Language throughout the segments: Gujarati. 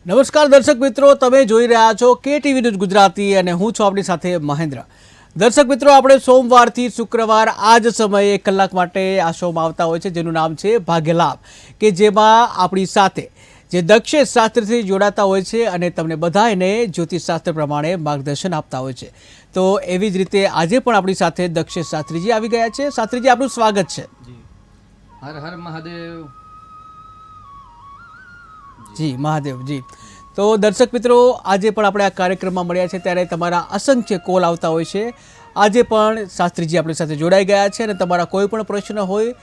નમસ્કાર દર્શક મિત્રો, તમે જોઈ રહ્યા છો KTV ન્યૂઝ ગુજરાતી અને હું છું આપની સાથે મહેન્દ્ર. દર્શક મિત્રો, આપણે સોમવારથી શુક્રવાર આ જ સમયે 1 કલાક માટે આ શોમાં આવતા હોય છે જેનું નામ છે ભાગ્યલાભ, કે જેમાં આપણી સાથે જે દક્ષેશ શાસ્ત્રીથી જોડાતા હોય છે અને તમને બધાને જ્યોતિષશાસ્ત્ર પ્રમાણે માર્ગદર્શન આપતા હોય છે. તો એવી જ રીતે આજે પણ આપણી સાથે દક્ષેશ શાસ્ત્રીજી આવી ગયા છે. શાસ્ત્રીજી, આપનું સ્વાગત છે. હર હર મહાદેવ. જી મહાદેવ જી. તો દર્શક મિત્રો, આજે પણ આપણે આ કાર્યક્રમમાં મળ્યા છે ત્યારે તમારા અસંખ્ય કોલ આવતા હોય છે. આજે પણ શાસ્ત્રીજી આપણી સાથે જોડાઈ ગયા છે અને તમારા કોઈ પણ પ્રશ્ન હોય,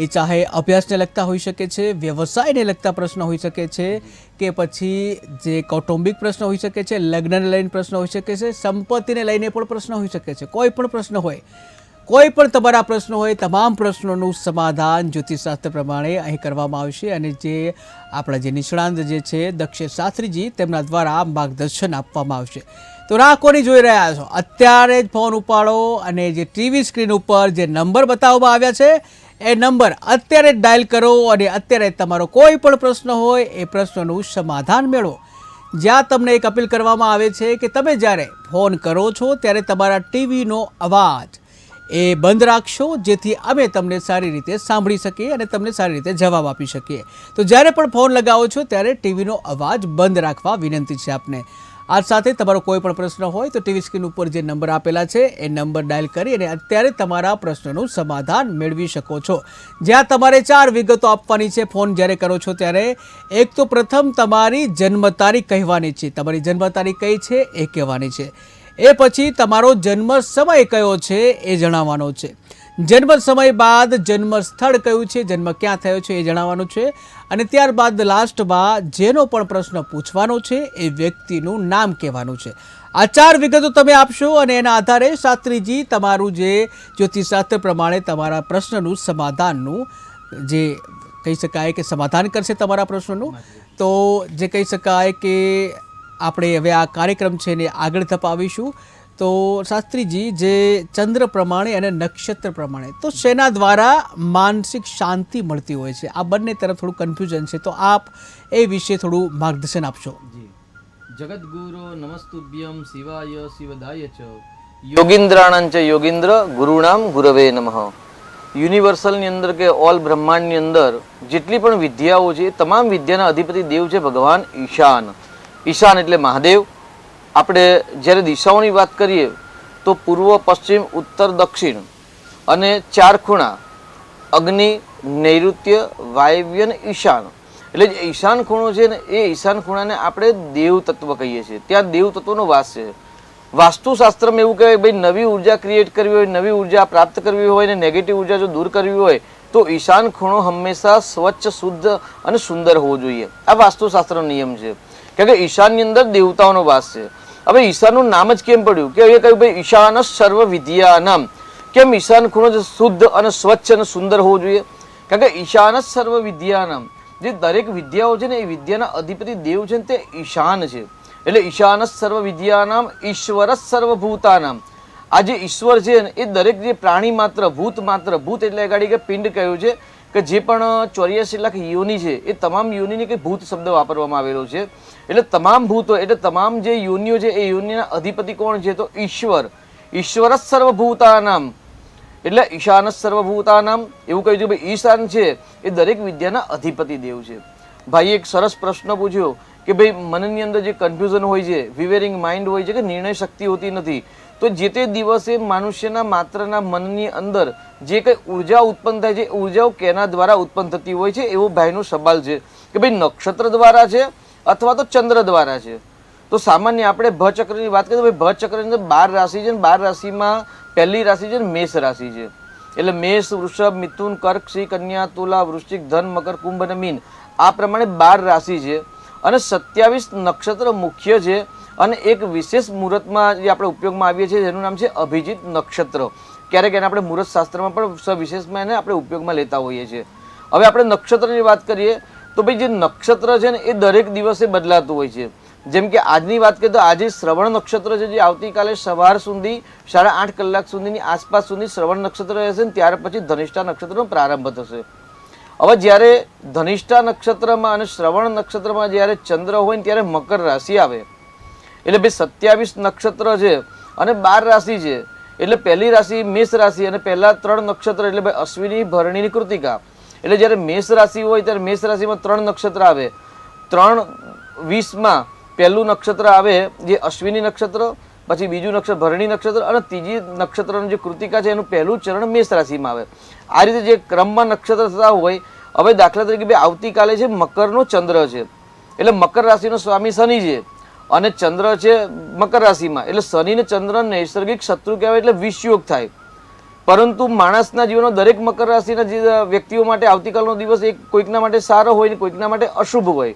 એ ચાહે અભ્યાસને લગતા હોઈ શકે છે, વ્યવસાયને લગતા પ્રશ્ન હોઈ શકે છે, કે પછી જે કૌટુંબિક પ્રશ્ન હોઈ શકે છે, લગ્નને લઈને પ્રશ્ન હોઈ શકે છે, સંપત્તિને લઈને પણ પ્રશ્ન હોઈ શકે છે. કોઈ પણ પ્રશ્ન હોય, કોઈ પણ તમારા પ્રશ્નો હોય, તમામ પ્રશ્નોનું સમાધાન જ્યોતિષશાસ્ત્ર પ્રમાણે અહીં કરવામાં આવશે અને જે આપણા જે નિષ્ણાંત જે છે દક્ષેશ શાસ્ત્રીજી, તેમના દ્વારા માર્ગદર્શન આપવામાં આવશે. તો રાહ કોની જોઈ રહ્યા છો? અત્યારે જ ફોન ઉપાડો અને જે ટીવી સ્ક્રીન ઉપર જે નંબર બતાવવામાં આવ્યા છે એ નંબર અત્યારે જ ડાયલ કરો અને અત્યારે તમારો કોઈ પણ પ્રશ્ન હોય એ પ્રશ્નનું સમાધાન મેળવો. જ્યાં તમને એક અપીલ કરવામાં આવે છે કે તમે જ્યારે ફોન કરો છો ત્યારે તમારા ટીવીનો અવાજ એ બંધ રાખશો, જેથી અમે તમને સારી રીતે સાંભળી શકીએ અને તમને સારી રીતે જવાબ આપી શકીએ. તો જ્યારે પણ ફોન લગાવો છો ત્યારે ટીવીનો અવાજ બંધ રાખવા વિનંતી છે આપને. આ સાથે તમારો કોઈ પણ પ્રશ્ન હોય તો ટીવી સ્ક્રીન ઉપર જે નંબર આપેલા છે એ નંબર ડાયલ કરી અને અત્યારે તમારા પ્રશ્નનું સમાધાન મેળવી શકો છો. જ્યાં તમારે 4 વિગતો આપવાની છે ફોન જ્યારે કરો છો ત્યારે. એક તો પ્રથમ તમારી જન્મ તારીખ કહેવાની છે, તમારી જન્મ તારીખ કઈ છે એ કહેવાની છે. એ પછી તમારો જન્મ સમય કયો છે એ જણાવવાનો છે. જન્મ સમય બાદ જન્મ સ્થળ કયું છે, જન્મ ક્યાં થયો છે એ જણાવવાનું છે. અને ત્યારબાદ લાસ્ટમાં જેનો પણ પ્રશ્ન પૂછવાનો છે એ વ્યક્તિનું નામ કહેવાનું છે. આ 4 વિગતો તમે આપશો અને એના આધારે શાસ્ત્રીજી તમારું જે જ્યોતિષશાસ્ત્ર પ્રમાણે તમારા પ્રશ્નનું સમાધાનનું જે કહી શકાય કે સમાધાન કરશે તમારા પ્રશ્નોનું. તો જે કહી શકાય કે આપણે હવે આ કાર્યક્રમ છે એને આગળ ધપાવીશું. તો શાસ્ત્રીજી, જે ચંદ્ર પ્રમાણે અને નક્ષત્ર પ્રમાણે તો શેના દ્વારા માનસિક શાંતિ મળતી હોય છે, આ બંને તરફ થોડું કન્ફ્યુઝન છે, તો આપ એ વિશે થોડું માર્ગદર્શન આપશો. જી. જગદગુરો નમસ્તુભ્યમ શિવાય શિવદાય ચ યોગિન્દ્રાણં ચ યોગિન્દ્ર ગુરુણામ ગુરવે નમઃ. યુનિવર્સલની અંદર કે ઓલ બ્રહ્માંડની અંદર જેટલી પણ વિદ્યાઓ છે, તમામ વિદ્યાના અધિપતિ દેવ છે ભગવાન ઈશાન. ઈશાન એટલે મહાદેવ. આપણે જ્યારે દિશાઓની વાત કરીએ તો પૂર્વ, પશ્ચિમ, ઉત્તર, દક્ષિણ અને 4 ખૂણા, અગ્નિ, નૈઋત્ય, વાયવ્ય અને ઈશાન. એટલે જે ઈશાન ખૂણો છે ને એ ઈશાન ખૂણાને આપણે દેવ તત્વ કહીએ છીએ. ત્યાં દેવ તત્વનો વાસ છે. વાસ્તુશાસ્ત્રમાં એવું કહેવાય, ભાઈ નવી ઉર્જા ક્રિએટ કરવી હોય, નવી ઉર્જા પ્રાપ્ત કરવી હોય ને નેગેટિવ ઉર્જા જો દૂર કરવી હોય તો ઈશાન ખૂણો હંમેશા સ્વચ્છ, શુદ્ધ અને સુંદર હોવો જોઈએ. આ વાસ્તુશાસ્ત્રનો નિયમ છે. કારણ કે ઈશાનની અંદર દેવતાઓનો વાસ છે. હવે ઈશાનનું નામ જ કેમ પડ્યું કે એ કહ્યું ભાઈ ઈશાન સર્વ વિદ્યાનામ. કેમ ઈશાન ખૂણો શુદ્ધ અને સ્વચ્છ અને સુંદર હોવો જોઈએ? કારણ કે ઈશાન સર્વ વિદ્યાનામ, જે દરેક વિદ્યાઓ છે ને એ વિદ્યાના અધિપતિ દેવ છે ને તે ઈશાન છે. એટલે ઈશાન સર્વ વિદ્યાનામ ઈશ્વર સર્વભૂતાનામ. આ જે ઈશ્વર છે ને એ દરેક જે પ્રાણી માત્ર, ભૂત માત્ર, ભૂત એટલે ગાડી કે પિંડ કહ્યું છે કે જે પણ 84 લાખ યોની છે એ તમામ યોનીને કંઈ ભૂત શબ્દ વાપરવામાં આવેલો છે. એટલે તમામ ભૂતો એટલે તમામ જે યોનિઓ છે એ યોનિના અધિપતિ કોણ છે? તો ઈશ્વર. ઈશ્વર સર્વભૂતાનામ એટલે ઈશાન સર્વભૂતાનામ એવું કહ્યું છે. ભાઈ ઈશાન છે એ દરેક વિદ્યાના અધિપતિ દેવ છે. ભાઈ એક સરસ પ્રશ્ન પૂછ્યો કે ભાઈ મનની અંદર જે કન્ફ્યુઝન હોય છે, વિવેરિંગ માઇન્ડ હોય છે, કે નિર્ણય શક્તિ હોતી નથી, તો જે તે દિવસે મનુષ્યના માત્રના મનની અંદર જે કંઈ ઉર્જા ઉત્પન્ન થાય છે, ઉર્જાઓ કેના દ્વારા ઉત્પન્ન થતી હોય છે એવો ભાઈનો સવાલ છે કે ભાઈ નક્ષત્ર દ્વારા છે અથવા તો ચંદ્ર દ્વારા છે. તો સામાન્ય આપણે ભચક્રની વાત કરીએ તો ભાઈ ભચક્રની અંદર 12 રાશિ છે. 12 રાશિમાં પહેલી રાશિ છે મેષ રાશિ છે. એટલે મેષ, વૃષભ, મિથુન, કર્ક, સિંહ, કન્યા, તુલા, વૃશ્ચિક, ધન, મકર, કુંભ અને મીન. આ પ્રમાણે 12 રાશિ છે અને 27 નક્ષત્ર મુખ્ય છે. અને એક વિશેષ મુહૂર્તમાં જે આપણે ઉપયોગમાં આવીએ છીએ જેનું નામ છે અભિજીત નક્ષત્ર. ક્યારેક એને આપણે મુહૂર્ત શાસ્ત્રમાં પણ સવિશેષમાં એને આપણે ઉપયોગમાં લેતા હોઈએ છીએ. હવે આપણે નક્ષત્રની વાત કરીએ તો ભાઈ જે નક્ષત્ર છે ને એ દરેક દિવસે બદલાતું હોય છે. જેમ કે આજની વાત કરીએ તો આજે શ્રવણ નક્ષત્ર છે, જે આવતીકાલે સવાર સુધી 8:30 કલાક સુધીની આસપાસ સુધી શ્રવણ નક્ષત્ર રહેશે ને ત્યાર પછી ધનિષ્ઠા નક્ષત્રનો પ્રારંભ થશે. હવે જ્યારે ધનિષ્ઠા નક્ષત્રમાં અને શ્રવણ નક્ષત્રમાં જ્યારે ચંદ્ર હોય ને ત્યારે મકર રાશિ આવે. એટલે ભાઈ 27 નક્ષત્ર છે અને 12 રાશિ છે. એટલે પહેલી રાશિ મેષ રાશિ અને પહેલા 3 નક્ષત્ર એટલે ભાઈ અશ્વિની, ભરણી, કૃતિકા. એટલે જ્યારે મેષ રાશિ હોય ત્યારે મેષ રાશિમાં 3 નક્ષત્ર આવે. 3:20 પહેલું નક્ષત્ર આવે જે અશ્વિની નક્ષત્ર, પછી બીજું નક્ષત્ર ભરણી નક્ષત્ર અને ત્રીજી નક્ષત્રનું જે કૃતિકા છે એનું પહેલું ચરણ મેષ રાશિમાં આવે. આ રીતે જે ક્રમમાં નક્ષત્ર થતા હોય. હવે દાખલા તરીકે ભાઈ આવતીકાલે છે મકરનો ચંદ્ર છે, એટલે મકર રાશિનો સ્વામી શનિ છે અને ચંદ્ર છે મકર રાશિમાં. એટલે શનિ ને ચંદ્ર નૈસર્ગિક શત્રુ કહેવાય એટલે વિષયોગ થાય. પરંતુ માણસના જીવનમાં દરેક મકર રાશિના વ્યક્તિઓ માટે આવતીકાલનો દિવસ એક કોઈકના માટે સારો હોય ને કોઈકના માટે અશુભ હોય.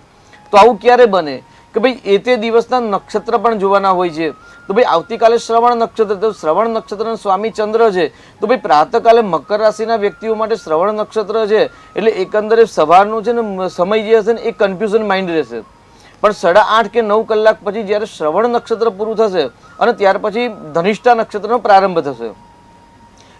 તો આવું ક્યારે બને કે ભાઈ એ તે દિવસના નક્ષત્ર પણ જોવાના હોય છે. તો ભાઈ આવતીકાલે શ્રવણ નક્ષત્ર, તો શ્રવણ નક્ષત્રનો સ્વામી ચંદ્ર છે. તો ભાઈ પ્રાતઃકાલે મકર રાશિના વ્યક્તિઓ માટે શ્રવણ નક્ષત્ર છે એટલે એકંદરે સવારનું છે ને સમય જે હશે ને એ કન્ફ્યુઝન માઇન્ડ રહેશે. પણ 8:30 કે 9 કલાક પછી જ્યારે શ્રવણ નક્ષત્ર પૂરું થશે અને ત્યાર પછી ધનિષ્ઠા નક્ષત્રનો પ્રારંભ થશે.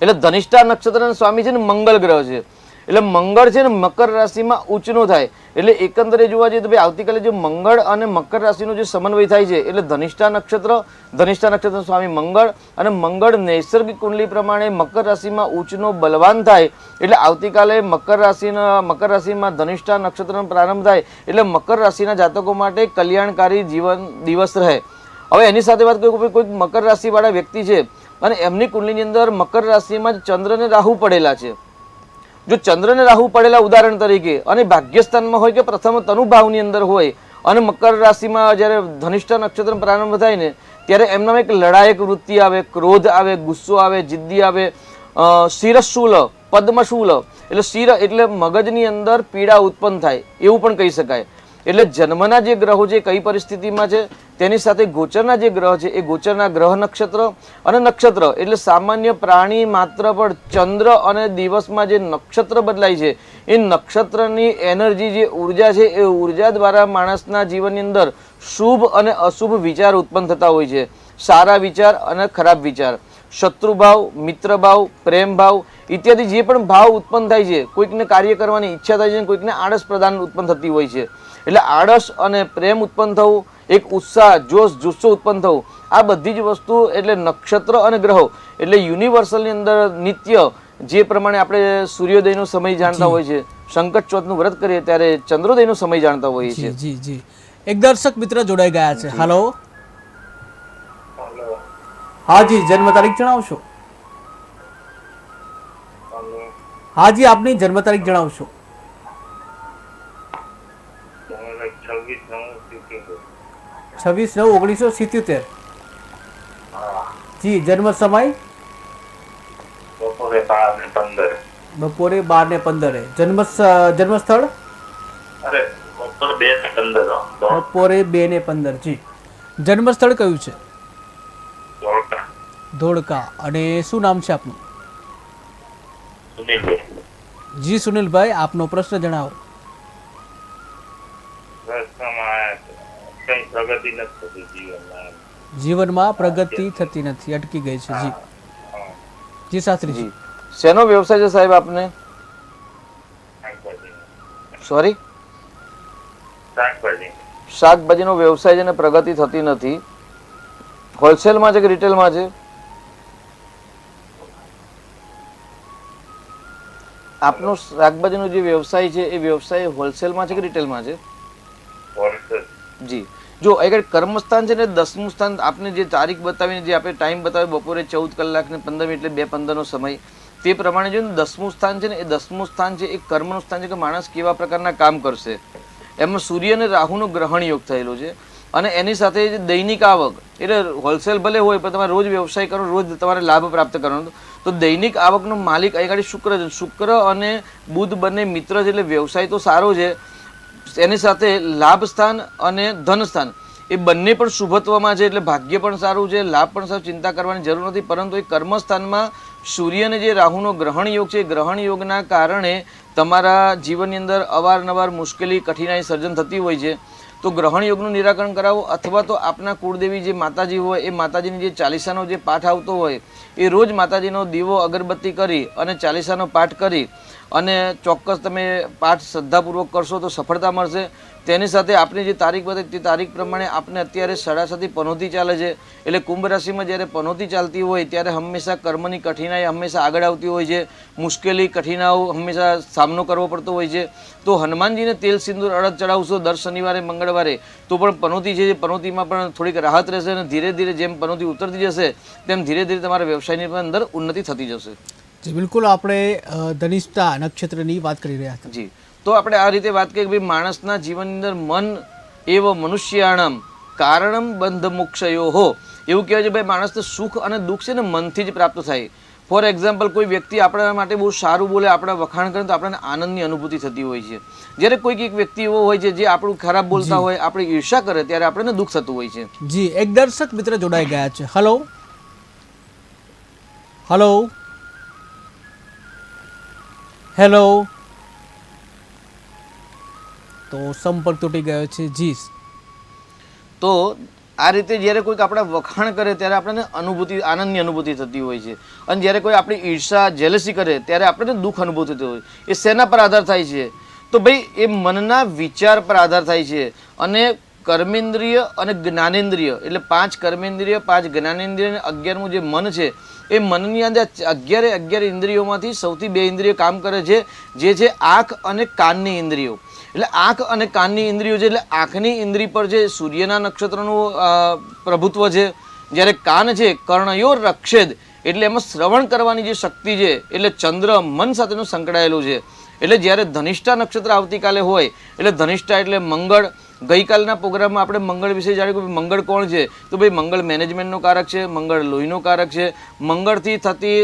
એટલે ધનિષ્ઠા નક્ષત્રના સ્વામી છે ને મંગળ ગ્રહ છે. એટલે મંગળ છે ને મકર રાશિમાં ઉચ્ચનો થાય. એટલે એકંદરે જોવા જઈએ તો ભાઈ આવતીકાલે જે મંગળ અને મકર રાશિનો જે સમન્વય થાય છે એટલે ધનિષ્ઠા નક્ષત્રનું સ્વામી મંગળ અને મંગળ નૈસર્ગિક કુંડલી પ્રમાણે મકર રાશિમાં ઉચ્ચનો બલવાન થાય. એટલે આવતીકાલે મકર રાશિમાં ધનિષ્ઠા નક્ષત્રનો પ્રારંભ થાય એટલે મકર રાશિના જાતકો માટે કલ્યાણકારી જીવન દિવસ રહે. હવે એની સાથે વાત કરું કોઈક મકર રાશિવાળા વ્યક્તિ છે અને એમની કુંડલીની અંદર મકર રાશિમાં ચંદ્ર ને રાહુ પડેલા છે. જો ચંદ્ર ને રાહુ પડેલા ઉદાહરણ તરીકે અને ભાગ્યસ્થાનમાં હોય કે પ્રથમ તનુભાવની અંદર હોય અને મકર રાશિમાં જ્યારે ધનિષ્ઠા નક્ષત્ર પ્રારંભ થાય ને ત્યારે એમનામાં એક લડાયક વૃત્તિ આવે, ક્રોધ આવે, ગુસ્સો આવે, જિદ્દી આવે, શિરશૂલ, પદ્મશૂલ એટલે શિર એટલે મગજની અંદર પીડા ઉત્પન્ન થાય એવું પણ કહી શકાય. એટલે જન્મના જે ગ્રહો છે કઈ પરિસ્થિતિમાં છે તેની સાથે ગોચરના જે ગ્રહ છે એ ગોચરના ગ્રહ નક્ષત્ર અને નક્ષત્ર એટલે સામાન્ય પ્રાણી માત્ર પણ ચંદ્ર અને દિવસમાં જે નક્ષત્ર બદલાય છે એ નક્ષત્રની એનર્જી જે ઉર્જા છે એ ઉર્જા દ્વારા માણસના જીવનની અંદર શુભ અને અશુભ વિચાર ઉત્પન્ન થતા હોય છે. સારા વિચાર અને ખરાબ વિચાર, શત્રુભાવ, મિત્રભાવ, પ્રેમભાવ ઇત્યાદિ જે પણ ભાવ ઉત્પન્ન થાય છે. કોઈકને કાર્ય કરવાની ઈચ્છા થાય છે, કોઈકને આળસ પ્રદાન ઉત્પન્ન થતી હોય છે. એટલે આળસ અને પ્રેમ ઉત્પન્ન થવું, એક ઉત્સાહ, જોશ, જુસ્સો ઉત્પન્ન થવું, આ બધી જ વસ્તુ એટલે નક્ષત્ર અને ગ્રહો એટલે યુનિવર્સલની અંદર નિત્ય જે પ્રમાણે આપણે સૂર્યોદયનો સમય જાણતા હોય છે, સંકટ ચોથનું વ્રત કરીએ ત્યારે ચંદ્રોદયનો સમય જાણતા હોઈએ છીએ. જી જી એક દર્શક મિત્ર જોડાઈ ગયા છે. હાલો, હાજી જન્મ તારીખ જણાવશો? હાજી આપની જન્મ તારીખ જણાવશો? 26/9/1977. જી જન્મ સમય? બપોરે 12:15. બપોરે 12:15. જન્મ સ્થળ? અરે બપોરે 2:15. બપોરે 2:15. જી જન્મ સ્થળ કયું છે? ધોળકા. ધોળકા. અને શું નામ છે આપનું? સુનિલભાઈ. જી સુનિલભાઈ, આપનો પ્રશ્ન જણાવો. રસ્તામાં કઈ પ્રગતિ નથી થતી જીવનમાં. જીવનમાં પ્રગતિ થતી નથી, અટકી ગઈ છે. જી જી શાસ્ત્રીજી, શેનો વ્યવસાય છે સાહેબ આપને? સોરી, શાકભાજીનો વ્યવસાય છે ને પ્રગતિ થતી નથી. હોલસેલમાં છે કે રિટેલમાં છે? આપનો શાકભાજીનો જે વ્યવસાય છે એ વ્યવસાય હોલસેલમાં છે કે રિટેલમાં છે? જી જો આગળ કર્મસ્થાન છે ને 10મું સ્થાન આપને જે તારીખ બતાવીને જે આપણે ટાઈમ બતાવ્યો બપોરે 14 કલાક ને 15 મિનિટ એટલે 2:15નો સમય તે પ્રમાણે જો 10મું સ્થાન છે ને એ 10મું સ્થાન છે એ કર્મનું સ્થાન છે કે માણસ કેવા પ્રકારના કામ કરશે. એમાં સૂર્ય અને રાહુનો ગ્રહણ યોગ થયેલો છે અને એની સાથે જે દૈનિક આવક એટલે હોલસેલ ભલે હોય પણ તમારે રોજ વ્યવસાય કરો, રોજ તમારે લાભ પ્રાપ્ત કરવાનો. તો દૈનિક આવકનો માલિક અહીં શુક્ર છે. શુક્ર અને બુધ બંને મિત્ર છે એટલે વ્યવસાય તો સારો છે. એની સાથે લાભ સ્થાન અને ધન સ્થાન એ બંને પણ શુભત્વમાં છે એટલે ભાગ્ય પણ સારું છે, લાભ પણ સારું, ચિંતા કરવાની જરૂર નથી. પરંતુ એ કર્મસ્થાનમાં સૂર્યને જે રાહુનો ગ્રહણ યોગ છે એ ગ્રહણ યોગના કારણે તમારા જીવનની અંદર અવારનવાર મુશ્કેલી, કઠિનાઈ સર્જન થતી હોય છે. તો ગ્રહણ યોગનું નિરાકરણ કરાવો, અથવા તો આપના કુળદેવી જે માતાજી હોય એ માતાજીની જે ચાલીસાનો જે પાઠ આવતો હોય એ રોજ માતાજીનો દીવો અગરબત્તી કરી અને ચાલીસાનો પાઠ કરી અને ચોક્કસ તમે પાઠ શ્રદ્ધાપૂર્વક કરશો તો સફળતા મળશે. તેની સાથે આપની જે તારીખ બતાવી તે તારીખ પ્રમાણે આપને અત્યારે 7:30 પનોતી ચાલે છે, એટલે કુંભ રાશિમાં જ્યારે પનોતી ચાલતી હોય ત્યારે હંમેશા કર્મની કઠિનાઈ હંમેશા આગળ આવતી હોય છે, મુશ્કેલી કઠિનાઓ હંમેશા સામનો કરવો પડતો હોય છે. તો હનુમાનજીને તેલ સિંદૂર અડદ ચડાવશો દર શનિવારે મંગળવારે તો પણ પનોતી છે, પનોતીમાં પણ થોડીક રાહત રહેશે અને ધીરે ધીરે જેમ પનોતી ઉતરતી જશે તેમ ધીરે ધીરે તમારા વ્યવસાયની પણ અંદર ઉન્નતિ થતી જશે. જી બિલકુલ, આપણે ધનિષ્ઠા નક્ષત્રની વાત કરી રહ્યા હતા. જી, તો આપણે આ રીતે વાત કરીએ કે ભાઈ માણસના જીવનની અંદર મન એવ મનુષ્યાણમ કારણમ બંધ મોક્ષયો હો, એવું કહેવાય છે ભાઈ માણસને સુખ અને દુઃખ છે ને મનથી જ પ્રાપ્ત થાય. ફોર એક્ઝામ્પલ, કોઈ વ્યક્તિ આપણા માટે બહુ સારું બોલે, આપણા વખાણ કરે તો આપણને આનંદની અનુભૂતિ થતી હોય છે. જ્યારે કોઈક એક વ્યક્તિ એવો હોય છે જે આપણું ખરાબ બોલતા હોય, આપણી ઈર્ષા કરે ત્યારે આપણને દુઃખ થતું હોય છે. જી, એક દર્શક મિત્ર જોડાઈ ગયા છે. હલો હલો હેલો, તો સંપર્ક તૂટી ગયો છે. જી, તો આ રીતે જ્યારે કોઈક આપણા વખાણ કરે ત્યારે આપણને આનંદની અનુભૂતિ થતી હોય છે, અને જ્યારે કોઈ આપણી ઈર્ષા જેલસી કરે ત્યારે આપણને દુઃખ અનુભૂતિ થતી હોય. એ શેના પર આધાર થાય છે? તો ભાઈ એ મનના વિચાર પર આધાર થાય છે. અને કર્મેન્દ્રિય અને જ્ઞાનેન્દ્રિય એટલે 5 કર્મેન્દ્રિય, 5 જ્ઞાનેન્દ્રિય અને 11મું જે મન છે એ મનની અંદર 11 ઇન્દ્રિયોમાંથી સૌથી 2 ઇન્દ્રિયો કામ કરે છે, જે છે આંખ અને કાનની ઇન્દ્રિયો. એટલે આંખ અને કાનની ઇન્દ્રિયો છે, એટલે આંખની ઇન્દ્રિય પર જે સૂર્યના નક્ષત્રનું પ્રભુત્વ છે, જ્યારે કાન છે કર્ણયો રક્ષેદ એટલે એમાં શ્રવણ કરવાની જે શક્તિ છે એટલે ચંદ્ર મન સાથેનું સંકળાયેલું છે. એટલે જ્યારે ધનિષ્ઠા નક્ષત્ર આવતીકાલે હોય એટલે ધનિષ્ઠા એટલે મંગળ. ગઈકાલના પ્રોગ્રામમાં આપણે મંગળ વિશે જાણ્યું કે મંગળ કોણ છે, તો ભાઈ મંગળ મેનેજમેન્ટનો કારક છે, મંગળ લોહીનો કારક છે. મંગળથી થતી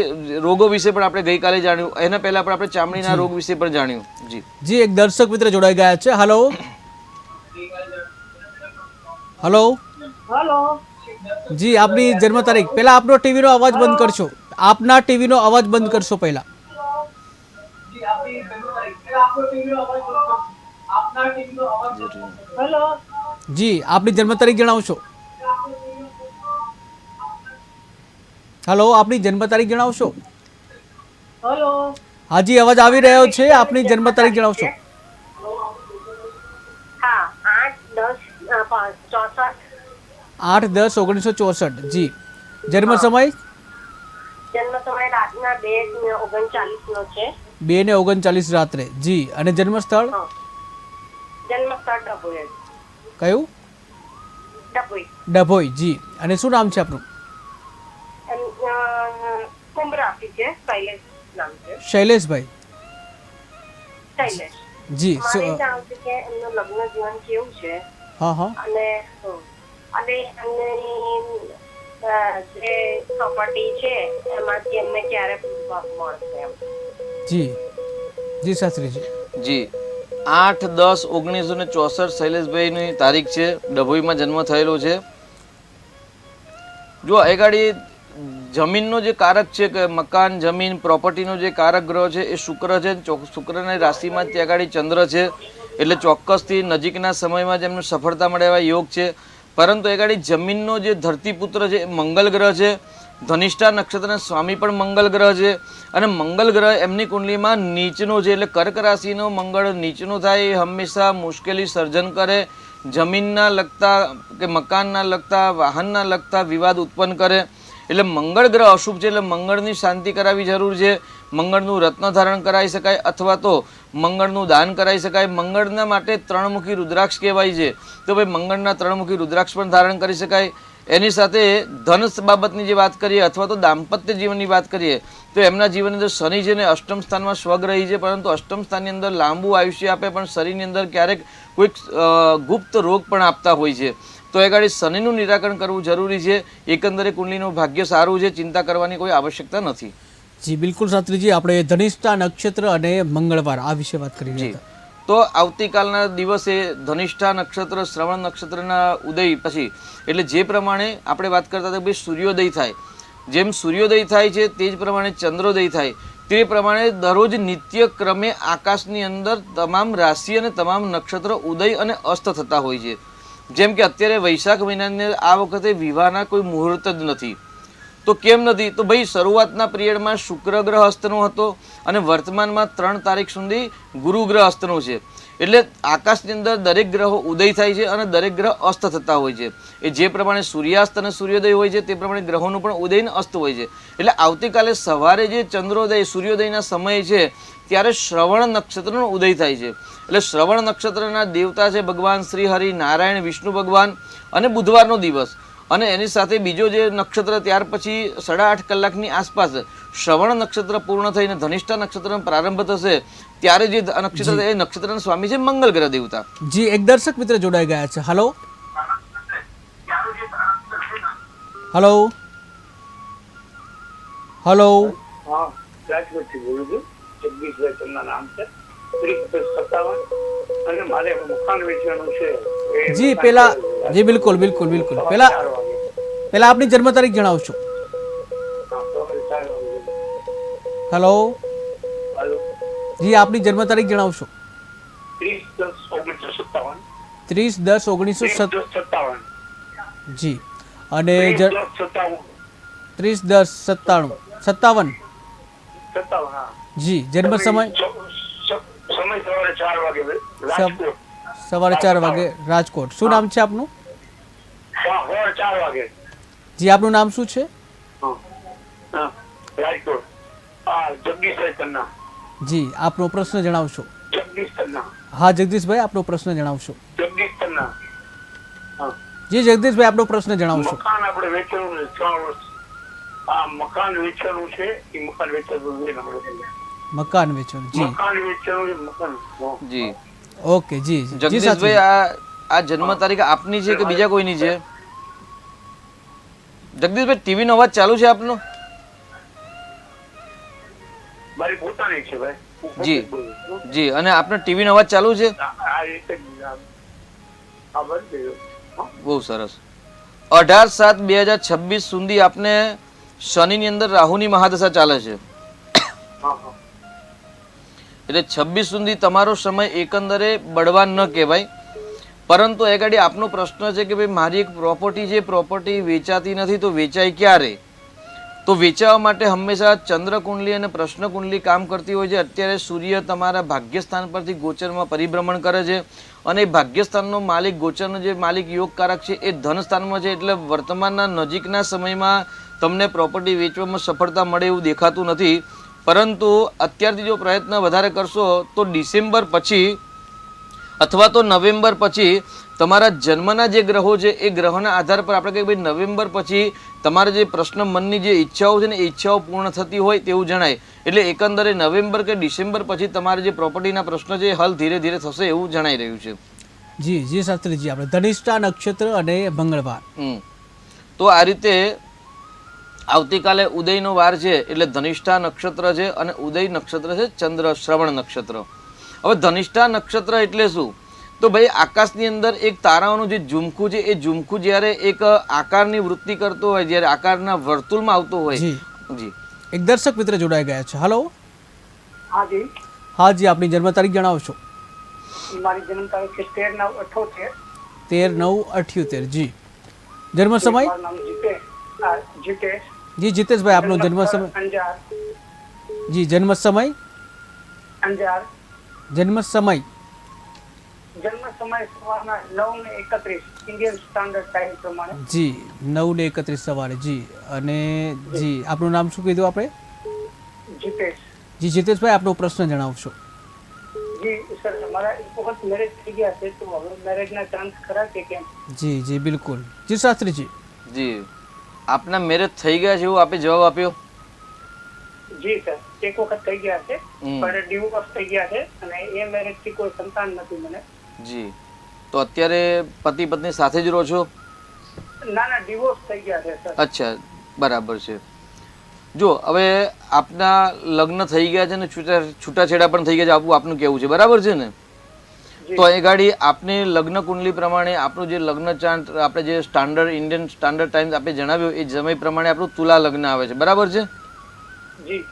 રોગો વિશે પણ આપણે ગઈકાલે જાણ્યું. એના પહેલા પણ આપણે ચામડીના રોગ વિશે પણ જાણ્યું. જી જી, એક દર્શક મિત્ર જોડાઈ ગયા છે. હલો હલો હેલો, જી, આપની જન્મ તારીખ પહેલા આપનો ટીવીનો અવાજ બંધ કરશો. આપના ટીવીનો અવાજ બંધ કરશો પહેલા. હેલો, જી, આપની જન્મ તારીખ જણાવશો. હલો, આપની જન્મ તારીખ જણાવશો. હેલો. હાજી, અવાજ આવી રહ્યો છે. આપની જન્મ તારીખ જણાવશો. હા, 8/10/64. 8/10/1964. જી, જન્મ સમય જન્મ સમય રાતના 2:39 નો છે. 2:39 રાત્રે. જી, અને જન્મ સ્થળ જન્મ સ્થળ ડભોઈ. કયું? ડભોઈ. ડભોઈ. જી, અને શું નામ છે આપનું? કુંભ રાશિ છે. શૈલેષ નામ છે. શૈલેષભાઈ. શૈલેષ. જી, મારે જાણવું છે કે એમનું લગ્ન જીવન કેવું છે હા હા અને એમની જે પ્રોપર્ટી છે એમાંથી એમને ક્યારે મળશે એમ. જી જી શાસ્ત્રીજી. જી, 8/10/1964 શૈલેષભાઈની તારીખ છે. ડભોઈમાં જન્મ થયેલો છે. જો એ ગાડી જમીનનો જે કારક છે કે મકાન, જમીન, પ્રોપર્ટીનો જે કારક ગ્રહ છે એ શુક્ર છે. શુક્રની રાશિમાં ત્યાં ગાડી ચંદ્ર છે, એટલે ચોક્કસથી નજીકના સમયમાં જ એમને સફળતા મળે એવા યોગ છે. પરંતુ એ ગાડી જમીનનો જે ધરતીપુત્ર છે એ મંગલ ગ્રહ છે. ધનિષ્ઠા નક્ષત્રના સ્વામી પણ મંગલ ગ્રહ છે, અને મંગલ ગ્રહ એમની કુંડલીમાં નીચનો છે. એટલે કર્ક રાશિનો મંગળ નીચનો થાય એ હંમેશા મુશ્કેલી સર્જન કરે. જમીનના લગતા કે મકાનના લગતા, વાહનના લગતા વિવાદ ઉત્પન્ન કરે. એટલે મંગળ ગ્રહ અશુભ છે, એટલે મંગળની શાંતિ કરાવવી જરૂર છે. મંગળનું રત્ન ધારણ કરાવી શકાય અથવા તો મંગળનું દાન કરાવી શકાય. મંગળના માટે 3મુખી રુદ્રાક્ષ કહેવાય છે, તો ભાઈ મંગળના 3મુખી રુદ્રાક્ષ પણ ધારણ કરી શકાય. એની સાથે ધન બાબતની જે વાત કરીએ અથવા તો દાંપત્ય જીવનની વાત કરીએ તો એમના જીવનની અંદર શનિ છે ને અષ્ટમ સ્થાનમાં સ્વગ્રહી છે, પરંતુ અષ્ટમ સ્થાનની અંદર લાંબુ આયુષ્ય આપે પણ શરીરની અંદર ક્યારેક કોઈક ગુપ્ત રોગ પણ આપતા હોય છે. તો એ ગાડી શનિનું નિરાકરણ કરવું જરૂરી છે. એકંદરે કુંડલીનું ભાગ્ય સારું છે, ચિંતા કરવાની કોઈ આવશ્યકતા નથી. જી બિલકુલ શાસ્ત્રીજી, આપણે ધનિષ્ઠા નક્ષત્ર અને મંગળવાર આ વિશે વાત કરી રહ્યા હતા. તો આવતીકાલના દિવસે ધનિષ્ઠા નક્ષત્ર શ્રવણ નક્ષત્રના ઉદય પછી એટલે જે પ્રમાણે આપણે વાત કરતા હતા ભાઈ સૂર્યોદય થાય, જેમ સૂર્યોદય થાય છે તે જ પ્રમાણે ચંદ્રોદય થાય. તે પ્રમાણે દરરોજ નિત્ય ક્રમે આકાશની અંદર તમામ રાશિ અને તમામ નક્ષત્ર ઉદય અને અસ્ત થતા હોય છે. જેમ કે અત્યારે વૈશાખ મહિનાની આ વખતે વિવાહના કોઈ મુહૂર્ત જ નથી. તો કેમ નથી? તો ભાઈ શરૂઆતના પિરિયડમાં શુક્ર ગ્રહ અસ્તનો હતો અને વર્તમાનમાં 3 તારીખ સુધી ગુરુ ગ્રહ અસ્તનો છે. એટલે આકાશની અંદર દરેક ગ્રહો ઉદય થાય છે અને દરેક ગ્રહ અસ્ત થતા હોય છે. એ જે પ્રમાણે સૂર્યાસ્ત અને સૂર્યોદય હોય છે તે પ્રમાણે ગ્રહોનું પણ ઉદય અને અસ્ત હોય છે. એટલે આવતીકાલે સવારે જે ચંદ્રોદય સૂર્યોદયના સમય છે ત્યારે શ્રવણ નક્ષત્રનો ઉદય થાય છે. એટલે શ્રવણ નક્ષત્રના દેવતા છે ભગવાન શ્રી હરિ નારાયણ વિષ્ણુ ભગવાન અને બુધવારનો દિવસ અને એની સાથે બીજો જે નક્ષત્ર ત્યાર પછી 8.5 કલાકની આસપાસ શ્રવણ નક્ષત્ર પૂર્ણ થઈને ધનિષ્ઠા નક્ષત્રનો પ્રારંભ થશે ત્યારે જે નક્ષત્ર એ નક્ષત્રના સ્વામી છે મંગળ ગ્રહ દેવતા. જી એક દર્શક મિત્ર જોડાઈ ગયા છે. હલો હલો હલો હા, રાજકોટથી બોલું છું. જગદીશભાઈ તેમના નામ છે. 3057 અને મારે મકાન વેચવાનું છે. એ જી મકાન પેલા છે. જી બિલકુલ બિલકુલ બિલકુલ સવારે પેલા 4 વાગે. પેલા આપની જન્મ તારીખ જણાવશો. હા, સવારે 4 વાગે. હલો હાલો. જી આપની જન્મ તારીખ જણાવશો. 30/10/1957. 30/10/1957. 30/10/57. જી અને 30/10/57. 30/10/97 57 57, હા. જી જન્મ સમય સમય સવારે 4 વાગે રાજકોટ. સવારે 4 વાગે રાજકોટ. શું નામ છે આપનું? હા, સવારે 4 વાગે. જી આપનું નામ શું છે? હા, હા, રાજકોટ. હા, જગદીશભાઈ તન્ના. જી આપનો પ્રશ્ન જણાવશો. જગદીશ તન્ના. હા જગદીશભાઈ આપનો પ્રશ્ન જણાવશો. જગદીશ તન્ના. હા. જી જગદીશભાઈ આપનો પ્રશ્ન જણાવશો. મકાન આપણે વેચવાનું છે 3 વર્ષ. હા, મકાન વેચવાનું છે. એ મકાન વેચવાનું છે આપણે. મકાન વેચવાનું. જી મકાન વેચવાનું છે. મકાન. હા. જી ઓકે જી જી જગદીશભાઈ આ જન્મ તારીખ આપની છે કે બીજા કોઈની છે? જગદીશભાઈ ટીવી નો અવાજ ચાલુ છે આપનો? મારી પોતાની છે ભાઈ. હું પોતે જી. જ બોલું છું. જી અને આપનો ટીવી નો અવાજ ચાલુ છે? આ રીતે જ આ બંધ કર્યો. હા. બહુ સરસ. 18/7/2026 સુધી આપને શનિની અંદર રાહુની મહાદશા ચાલે છે. હા, હા. એટલે 26 સુધી તમારો સમય એકંદરે બળવાન ન કહેવાય. પરંતુ એ ગાડી આપનો પ્રશ્ન છે કે ભાઈ મારી એક પ્રોપર્ટી છે, પ્રોપર્ટી વેચાતી નથી તો વેચાય ક્યારે? તો વેચાવા માટે હંમેશા ચંદ્ર કુંડલી અને પ્રશ્ન કુંડલી કામ કરતી હોય છે. અત્યારે સૂર્ય તમારા ભાગ્યસ્થાન પરથી ગોચરમાં પરિભ્રમણ કરે છે અને એ ભાગ્યસ્થાનનો માલિક ગોચરનો જે માલિક યોગકારક છે એ ધન સ્થાનમાં છે. એટલે વર્તમાનના નજીકના સમયમાં તમને પ્રોપર્ટી વેચવામાં સફળતા મળે એવું દેખાતું નથી. પરંતુ અત્યારથી જો પ્રયત્ન વધારે કરશો તો ડિસેમ્બર પછી અથવા તો નવેમ્બર પછી તમારા જન્મના જે ગ્રહો છે એ ગ્રહોના આધાર પર આપણે કહીએ ભાઈ નવેમ્બર પછી તમારે જે પ્રશ્ન મનની જે ઈચ્છાઓ છે ને એ ઈચ્છાઓ પૂર્ણ થતી હોય તેવું જણાય. એટલે એકંદરે નવેમ્બર કે ડિસેમ્બર પછી તમારે જે પ્રોપર્ટીના પ્રશ્ન છે એ હલ ધીરે ધીરે થશે એવું જણાઈ રહ્યું છે. જી જી શાસ્ત્રીજી આપણે ધનિષ્ઠા નક્ષત્ર અને મંગળવાર. તો આ રીતે આવતીકાલે ઉદયનો વાર છે એટલે ધનિષ્ઠા નક્ષત્ર છે અને ઉદય નક્ષત્ર છે ચંદ્ર શ્રવણ નક્ષત્ર. હવે ધનિષ્ઠા નક્ષત્ર એટલે શું? તો ભાઈ આકાશની અંદર એક તારાઓનું જે ઝુમખું છે એ ઝુમખું જ્યારે એક આકારની વૃત્તિ કરતો હોય, જ્યારે આકારના વર્તુળમાં આવતો હોય. જી જી એક દર્શક મિત્ર જોડાઈ ગયા છે. હલો હા જી. હા જી આપની જન્મ તારીખ જણાવશો. મારી જન્મ તારીખ છે 13/9/78. 13/9/78. જી જન્મ સમય? મારું નામ જીતેશ. હા, જીતેશ. જી જીતેશભાઈ આપનો જન્મ સમય? અંજાર. જી જન્મ સમય? અંજાર. જન્મ સમય? જન્મ સમય સવારના 9:31 ઇન્ડિયન સ્ટાન્ડર્ડ ટાઈમ પ્રમાણે. જી 9:31 સવારે. જી અને જી આપનું નામ શું કીધું આપણે? જીતેશ. જી જીતેશભાઈ આપનો પ્રશ્ન જણાવશો. જી સર, મારા એક વખત મેરેજ થઈ ગયા છે તો હવે મેરેજના ચાન્સ ખરા કે કેમ? જી જી બિલકુલ. જી શાસ્ત્રીજી. જી આપના મેરેજ થઈ ગયા છે એવું આપે જવાબ આપ્યો? જી સર, એક વખત થઈ ગયા છે હમ. પણ ડિવોર્સ થઈ ગયા છે અને એ મેરેજ થી કોઈ સંતાન નથી મને. જી તો અત્યારે પતિ પત્ની સાથે જ રહો છો? ના ના, ડિવોર્સ થઈ ગયા છે સર. અચ્છા બરાબર છે. જો હવે આપના લગ્ન થઈ ગયા છે ને છૂટાછેડા પણ થઈ ગયા છે આપનું કેવું છે, બરાબર છે ને? તો એ ગાડી આપની લગ્ન કુંડલી પ્રમાણે આપણું જે લગ્ન ચાર્ટ આપણે જે સ્ટાન્ડર્ડ ઇન્ડિયન સ્ટાન્ડર્ડ ટાઈમ આપણે જણાવ્યું એ સમય પ્રમાણે આપણું તુલા લગ્ન આવે છે, બરાબર છે? જી.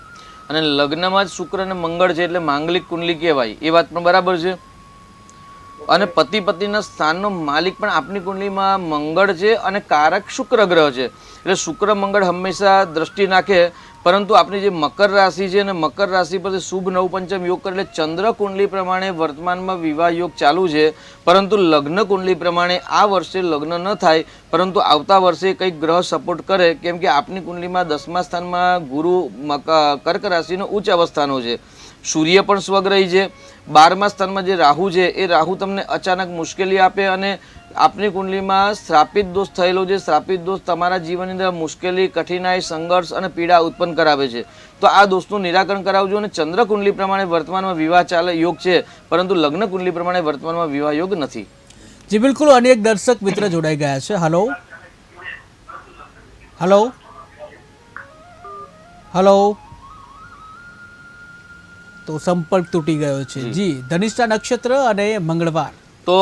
અને લગ્નમાં જ શુક્ર અને મંગળ છે એટલે માંગલિક કુંડલી કહેવાય, એ વાત પણ બરાબર છે. અને પતિ પત્નીના સ્થાનનો માલિક પણ આપની કુંડલીમાં મંગળ છે અને કારક શુક્ર ગ્રહ છે. એટલે શુક્ર મંગળ હંમેશા દ્રષ્ટિ નાખે, પરંતુ આપણી જે મકર રાશિ છે અને મકર રાશિ પરથી શુભ નવપંચમ યોગ કરે, એટલે ચંદ્ર કુંડલી પ્રમાણે વર્તમાનમાં વિવાહ યોગ ચાલુ છે, પરંતુ લગ્ન કુંડલી પ્રમાણે આ વર્ષે લગ્ન ન થાય, પરંતુ આવતા વર્ષે કંઈક ગ્રહ સપોર્ટ કરે, કેમ કે આપની કુંડલીમાં 10મા સ્થાનમાં ગુરુ કર્ક રાશિનો ઉચ્ચ અવસ્થાનો છે, સૂર્ય પણ સ્વગ્રહી છે, 12મા સ્થાનમાં જે રાહુ છે એ રાહુ તમને અચાનક મુશ્કેલી આપે, અને આપની કુંડલીમાં શ્રાપિત દોષ થયેલો છે. શ્રાપિત દોષ તમારા જીવનની અંદર મુશ્કેલી, કઠિનાઈ, સંઘર્ષ અને પીડા ઉત્પન્ન કરાવે છે. તો આ દોષનું નિરાકરણ કરાવજો. અને ચંદ્ર કુંડલી પ્રમાણે વર્તમાનમાં વિવાહ ચાલે યોગ છે, પરંતુ લગ્ન કુંડલી પ્રમાણે વર્તમાનમાં વિવાહ યોગ નથી. જી બિલકુલ. અનેક દર્શક મિત્ર જોડાઈ ગયા છે. Hello hello hello. તો સંપર્ક તૂટી ગયો છે. જી, ધનિષ્ઠા નક્ષત્ર અને મંગળવાર. તો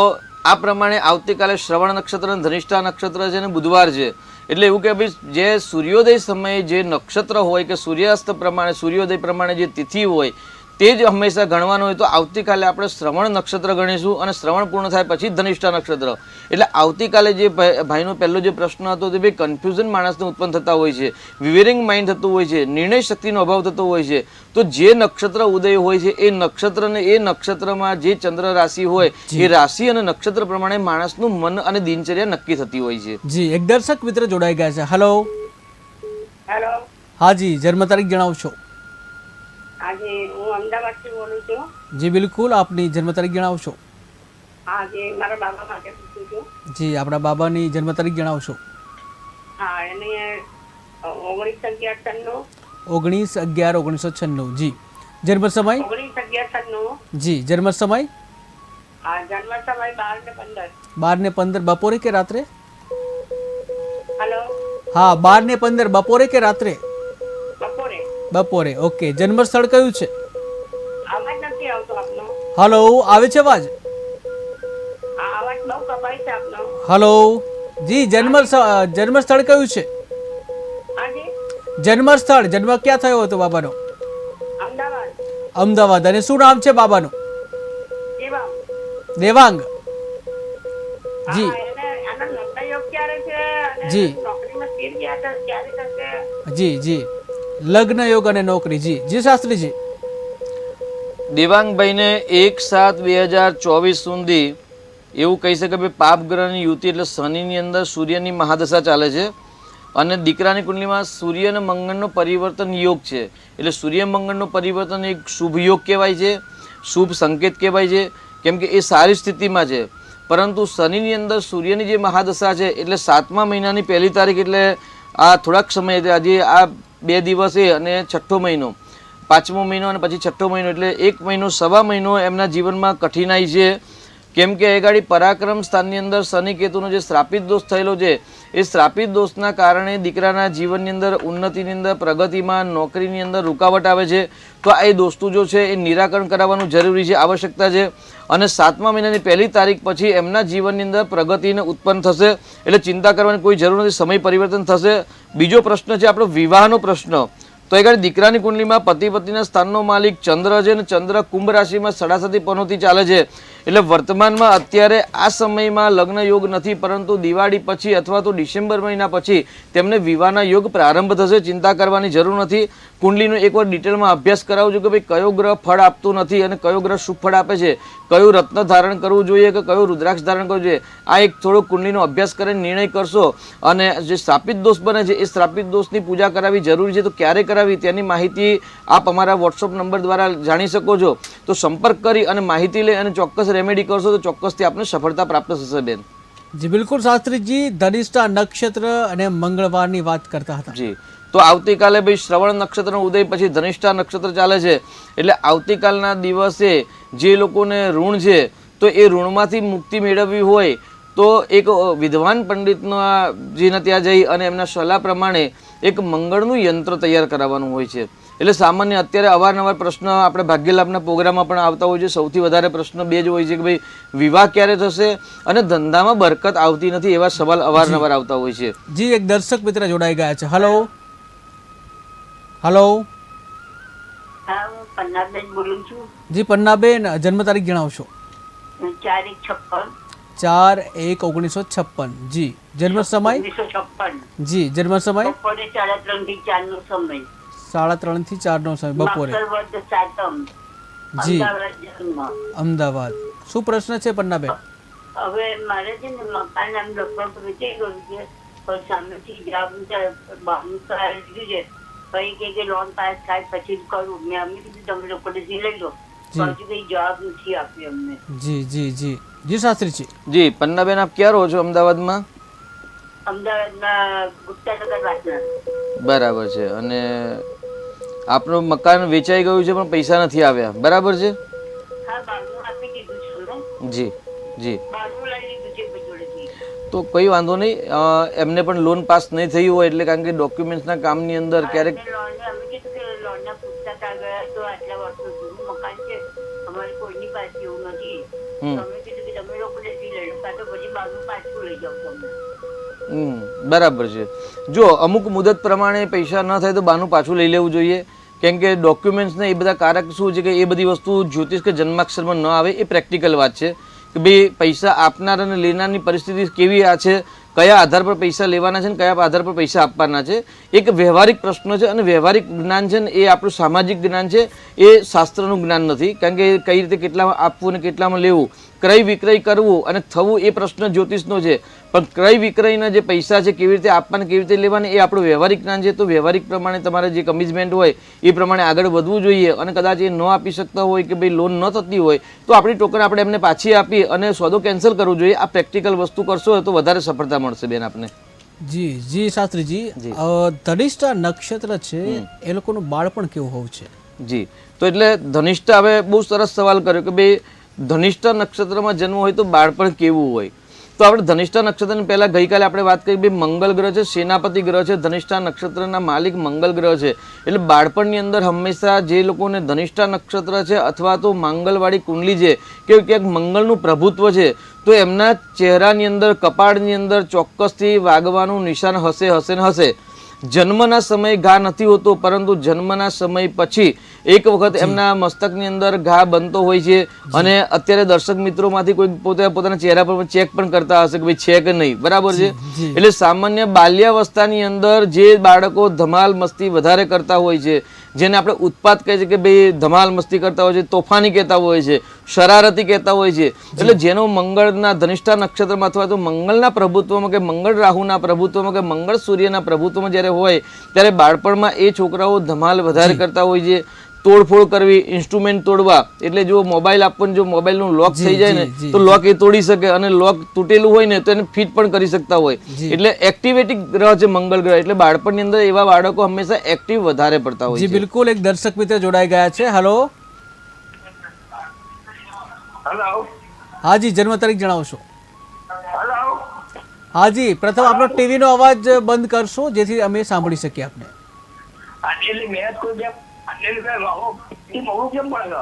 આ પ્રમાણે આવતીકાલે શ્રવણ નક્ષત્ર અને ધનિષ્ઠા નક્ષત્ર છે અને બુધવાર છે. એટલે એવું કે ભાઈ જે સૂર્યોદય સમયે જે નક્ષત્ર હોય કે સૂર્યાસ્ત પ્રમાણે સૂર્યોદય પ્રમાણે જે તિથિ હોય તે જ હંમેશા ગણવાનું હોય. તો આવતીકાલે આપણે શ્રવણ નક્ષત્ર ગણીશું અને શ્રવણ પૂર્ણ થાય પછી ધનિષ્ઠા નક્ષત્ર. એટલે આવતીકાલે જે ભાઈનો પહેલો જે પ્રશ્ન હતો તે ભાઈ કન્ફ્યુઝન માણસને ઉત્પન્ન થતા હોય છે, વિવેરિંગ માઇન્ડ થતું હોય છે, નિર્ણય શક્તિનો અભાવ થતો હોય છે. તો જે નક્ષત્ર ઉદય હોય છે એ નક્ષત્રને એ નક્ષત્રમાં જે ચંદ્ર રાશિ હોય એ રાશિ અને નક્ષત્ર પ્રમાણે માણસનું મન અને દિનચર્યા નક્કી થતી હોય છે. જી, એક દર્શક મિત્ર જોડાઈ ગયા છે. હલો. હેલો. હા જી, જન્મ તારીખ જણાવશો? આજે હું અમદાવાદથી બોલું છું. જી બિલકુલ. આપની જન્મ તારીખ જણાવશો? આજે મારા બાબા માટે પૂછું છું. જી, આપણા બાબાની જન્મ તારીખ જણાવશો? હા, એને 19/11/96. 19/11/1996. જી. જન્મ સમય? 19/11/96. જી. જન્મ સમય? હા, જન્મ સમય 12:15. 12:15 બપોરે કે રાત્રે? હેલો. હા, 12:15 બપોરે કે રાત્રે? બપોરે. બપોરે. ઓકે. જન્મ સ્થળ કયું છે? અવાજ નથી આવતો આપનો. હલો, આવે છે અવાજ? આ અવાજ બહુ કપાય છે આપનો. હલો. જી, જન્મ સ્થળ કયું છે? હાજી. જન્મ સ્થળ, જન્મ ક્યાં થયો હતો બાબાનો? અમદાવાદ. અમદાવાદ. અને શું નામ છે બાબાનું? દેવાંગ. દેવાંગ. જી. હા, એને આનો લગ્ન યોગ ક્યારે છે અને જી. નોકરીમાં સ્થિર ક્યારે થશે? જી જી. લગ્ન યોગ અને નોકરી. જી જી શાસ્ત્રીજી. દેવાંગભાઈને 1/7/2024 સુધી એવું કહી શકે કે પાપ ગ્રહની યુતિ એટલે શનિની અંદર સૂર્યની મહાદશા ચાલે છે, અને દીકરાની કુંડલીમાં સૂર્ય અને મંગળનો પરિવર્તન યોગ છે. એટલે સૂર્ય મંગળનો પરિવર્તન એક શુભ યોગ કહેવાય છે, શુભ સંકેત કહેવાય છે, કેમ કે એ સારી સ્થિતિમાં છે. પરંતુ શનિની અંદર સૂર્યની જે મહાદશા છે એટલે 7મા મહિનાની 1લી તારીખ, એટલે આ થોડાક સમય આજે આ 2 દિવસે અને 6ઠ્ઠો મહિનો, 5મો મહિનો અને પછી 6ઠ્ઠો મહિનો, એટલે 1 મહિનો સવા મહિનો એમના જીવનમાં કઠિનાઈ છે. કેમ કે એ ગાડી પરાક્રમ સ્થાનની અંદર શનિ કેતુનો જે શ્રાપિત દોષ થયેલો છે એ શ્રાપિત દોષના કારણે દીકરાના જીવનની અંદર ઉન્નતિની અંદર, પ્રગતિમાં, નોકરીની અંદર રૂકાવટ આવે છે. તો આ એ દોસ્તું જો છે એ નિરાકરણ કરાવવાનું જરૂરી છે, આવશ્યકતા છે. અને 7મા મહિનાની 1લી તારીખ પછી એમના જીવનની અંદર પ્રગતિને ઉત્પન્ન થશે, એટલે ચિંતા કરવાની કોઈ જરૂર નથી, સમય પરિવર્તન થશે. બીજો પ્રશ્ન છે આપણો વિવાહનો પ્રશ્ન. તો એ ગાડી દીકરાની કુંડલીમાં પતિ પત્નીના સ્થાનનો માલિક ચંદ્ર છે, અને ચંદ્ર કુંભ રાશિમાં 67 પનોતી ચાલે છે. એટલે વર્તમાનમાં અત્યારે આ સમયમાં લગ્ન યોગ નથી, પરંતુ દિવાળી પછી અથવા તો ડિસેમ્બર મહિના પછી તેમને વિવાહના યોગ પ્રારંભ થશે. ચિંતા કરવાની જરૂર નથી. કુંડલીનો એકવાર ડિટેલમાં અભ્યાસ કરાવજો કે ભાઈ કયો ગ્રહ ફળ આપતું નથી અને કયો ગ્રહ શુભ ફળ આપે છે, કયું રત્ન ધારણ કરવું જોઈએ કે કયું રુદ્રાક્ષ ધારણ કરવું જોઈએ. આ એક થોડો કુંડલીનો અભ્યાસ કરીને નિર્ણય કરશો. અને જે શ્રાપિત દોષ બને છે એ શ્રાપિત દોષની પૂજા કરાવવી જરૂરી છે. તો ક્યારે કરાવી તેની માહિતી આપ અમારા વોટ્સઅપ નંબર દ્વારા જાણી શકો છો. તો સંપર્ક કરી અને માહિતી લઈ અને ચોક્કસ રેમેડી કરશો તો ચોક્કસથી આપને સફળતા પ્રાપ્ત થશે બેન. જી બિલકુલ શાસ્ત્રીજી. ધનિષ્ઠા નક્ષત્ર અને મંગળવારની વાત કરતા હતા. જી. તો આવતીકાલે ભાઈ શ્રવણ નક્ષત્રનો ઉદય પછી ધનિષ્ઠા નક્ષત્ર ચાલે છે. એટલે આવતીકાલના દિવસે જે લોકોને ઋણ છે તો એ ઋણમાંથી મુક્તિ મેળવવી હોય તો એક વિદ્વાન પંડિતના જેને ત્યાં જઈ અને એમના સલાહ પ્રમાણે એક મંગળનું યંત્ર તૈયાર કરાવવાનું હોય છે. એટલે સામાન્ય અત્યારે અવારનવાર પ્રશ્ન આપણે ભાગ્યલાભના પ્રોગ્રામમાં પણ આવતા હોય છે. સૌથી વધારે પ્રશ્ન 2 જ હોય છે કે ભાઈ વિવાહ ક્યારે થશે અને ધંધામાં બરકત આવતી નથી, એવા સવાલ અવારનવાર આવતા હોય છે. જી, એક દર્શક મિત્ર જોડાઈ ગયા છે. હલો હલો હા, હું પન્નાબેન બોલું છું. જી પન્નાબેન, જન્મ તારીખ જણાવશો. 4/1/56. 4/1/1956. જી. જન્મ સમય? 1956. જી. જન્મ સમય? બપોરે 3:30 થી 4 નો સમય. 3:30 થી 4 નો સમય બપોરે. માગસર વદ સાતમ. જી. અમદાવાદ જન્મ. અમદાવાદ. શું પ્રશ્ન છે પન્નાબેન? હવે મારે છે ને મકાન આમ લગભગ વેચાઈ ગયું છે, પણ સામેથી જવાબ બહારનું કરાવી દીધું છે. પછી કે લોન પાસ થાય પછી જ કરું. મેં અમને કીધું તમે લોકો લઈ લો, જી. હજુ કઈ જવાબ નથી આપ્યો અમને. જી જી જી જી શાસ્ત્રીજી. જી પન્નાબેન, આપ ક્યાં રહો છો અમદાવાદમાં? અમદાવાદમાં ગુપ્તાનગર વાસણા. બરાબર છે. અને આપનું મકાન વેચાઈ ગયું છે પણ પૈસા નથી આવ્યા, બરાબર છે? હા, બહારનું આપી દીધું છે ને. જી જી. બહારનું લઈ લીધું છે ભાઈ જોડેથી. તો કોઈ વાંધો નહીં, એમને પણ લોન પાસ નહીં થઈ હોય એટલે કારણ કે ડોક્યુમેન્ટ્સના કામની અંદર ક્યારેક અમે કીધું કે લોનના પૂછતા ગયા તો આટલા વર્ષો જૂનું મકાન છે, અમારે કોઈની પાસે એવું નથી. તો અમે કીધું કે તમે લોકો લઈ લઈ લો, કાં તો પછી બહારનું પાછું લઈ જાઓ તમે. બરાબર છે. જો અમુક મુદત પ્રમાણે પૈસા ન થાય તો બાનું પાછું લઈ લેવું જોઈએ, કેમ કે ડોક્યુમેન્ટ્સને એ બધા કારક શું છે કે એ બધી વસ્તુ જ્યોતિષ કે જન્માક્ષરમાં ન આવે એ પ્રેક્ટિકલ વાત છે કે ભાઈ પૈસા આપનાર અને લેનારની પરિસ્થિતિ કેવી આ છે, કયા આધાર પર પૈસા લેવાના છે અને કયા આધાર પર પૈસા આપવાના છે. એક વ્યવહારિક પ્રશ્ન છે અને વ્યવહારિક જ્ઞાન છે ને એ આપણું સામાજિક જ્ઞાન છે, એ શાસ્ત્રનું જ્ઞાન નથી. કારણ કે કઈ રીતે કેટલામાં આપવું અને કેટલામાં લેવું, ક્રય વિક્રય કરવું અને થવું એ પ્રશ્ન જ્યોતિષનો છે. પણ ક્રય વિક્રયના જે પૈસા છે કેવી રીતે આપવાના કેવી રીતે લેવાના એ આપણું વ્યવહારિક જ્ઞાન છે. તો વ્યવહારિક પ્રમાણે તમારે જે કમિટમેન્ટ હોય એ પ્રમાણે આગળ વધવું જોઈએ. અને કદાચ એ ન આપી શકતા હોય કે ભાઈ લોન ન થતી હોય તો આપણી ટોકન આપણે એમને પાછી આપી અને સોદો કેન્સલ કરવું જોઈએ. આ પ્રેક્ટિકલ વસ્તુ કરશો તો વધારે સફળતા મળશે બેન આપને. જી જી શાસ્ત્રીજી. ધનિષ્ઠા નક્ષત્ર છે એ લોકોનું બાળપણ કેવું હોવું છે? જી, તો એટલે ધનિષ્ઠા, હવે બહુ સરસ સવાલ કર્યો કે ભાઈ ધનિષ્ઠા નક્ષત્રમાં જન્મ હોય તો બાળપણ કેવું હોય. તો આપણે ધનિષ્ઠા નક્ષત્રની પહેલાં ગઈકાલે આપણે વાત કરી, ભાઈ મંગળ ગ્રહ છે, સેનાપતિ ગ્રહ છે, ધનિષ્ઠા નક્ષત્રના માલિક મંગળ ગ્રહ છે. એટલે બાળપણની અંદર હંમેશા જે લોકોને ધનિષ્ઠા નક્ષત્ર છે અથવા તો માંગલવાળી કુંડલી છે કે ક્યાંક મંગળનું પ્રભુત્વ છે તો એમના ચહેરાની અંદર, કપાળની અંદર ચોક્કસથી વાગવાનું નિશાન હશે હશે ને હશે. જન્મના સમયે ઘા નથી હોતો, પરંતુ જન્મના સમય પછી એક વખત એમના મસ્તકની અંદર ઘા બનતો હોય છે. અને અત્યારે દર્શક મિત્રોમાંથી કોઈ પોતાના ચહેરા પર ચેક પણ કરતા હશે કે ભાઈ છે કે નહીં, બરાબર છે? એટલે સામાન્ય બાલ્યાવસ્થાની અંદર જે બાળકો ધમાલ મસ્તી વધારે કરતા હોય છે, જેને આપણે ઉત્પાત કહે છે કે ભાઈ ધમાલ મસ્તી કરતા હોય છે, તોફાની કહેતા હોય છે, શરારતી કહેતા હોય છે, એટલે જેનો મંગળના ધનિષ્ઠા નક્ષત્રમાં અથવા તો મંગળના પ્રભુત્વમાં કે મંગળ રાહુના પ્રભુત્વમાં કે મંગળ સૂર્યના પ્રભુત્વમાં જ્યારે હોય ત્યારે બાળપણમાં એ છોકરાઓ ધમાલ વધારે કરતા હોય છે. તોડફોડ કરવી, ઇન્સ્ટ્રુમેન્ટ તોડવા, એટલે જો મોબાઈલ આપણને જો મોબાઈલનું લોક થઈ જાય ને તો લોક એ તોડી શકે અને લોક તૂટેલું હોય ને તો એને ફિટ પણ કરી શકતા હોય. એટલે એક્ટિવિટી ગ્રહ છે મંગળ ગ્રહ, એટલે બાળપણની અંદર એવા બાળકો હંમેશા એક્ટિવ વધારે પડતા હોય છે. જી બિલકુલ. એક દર્શક મિત્ર જોડાઈ ગયા છે. હેલો. હેલો. હાજી, જન્મ તારીખ જણાવશો. હેલો. હાજી, પ્રથમ આપણો ટીવીનો અવાજ બંધ કરશો જેથી અમે સાંભળી શકીએ આપને. આટલી મહેનત કોઈ જેમ આટલી રૂપિયા એ બહુ કેમ પડે?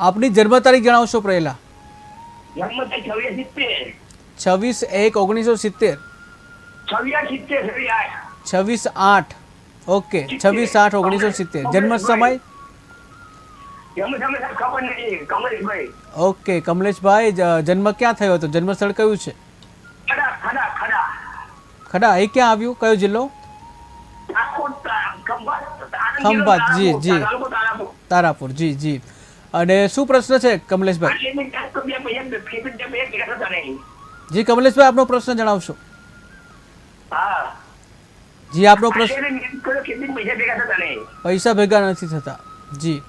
આપની જન્મ તારીખ જણાવશો પહેલા. જન્મ થઈ 26/70. 26/1/1970. 26/70. 26/8. ઓકે, 26/8/1970. જન્મ સમય? ખબર નહીં. કમલેશભાઈ. ઓકે કમલેશભાઈ, જન્મ ક્યાં થયો હતો? જન્મ સ્થળ કયું છે? ખડા ખડા ખડા ખડા. એ ક્યાં આવ્યું? કયો જિલ્લો? ખંભાત. જી જી. તારાપુર. જી જી. અને શું પ્રશ્ન છે કમલેશભાઈ? જી કમલેશભાઈ, આપનો પ્રશ્ન જણાવશો. જી આપનો પ્રશ્ન. પૈસા ભેગા નથી થતા. જી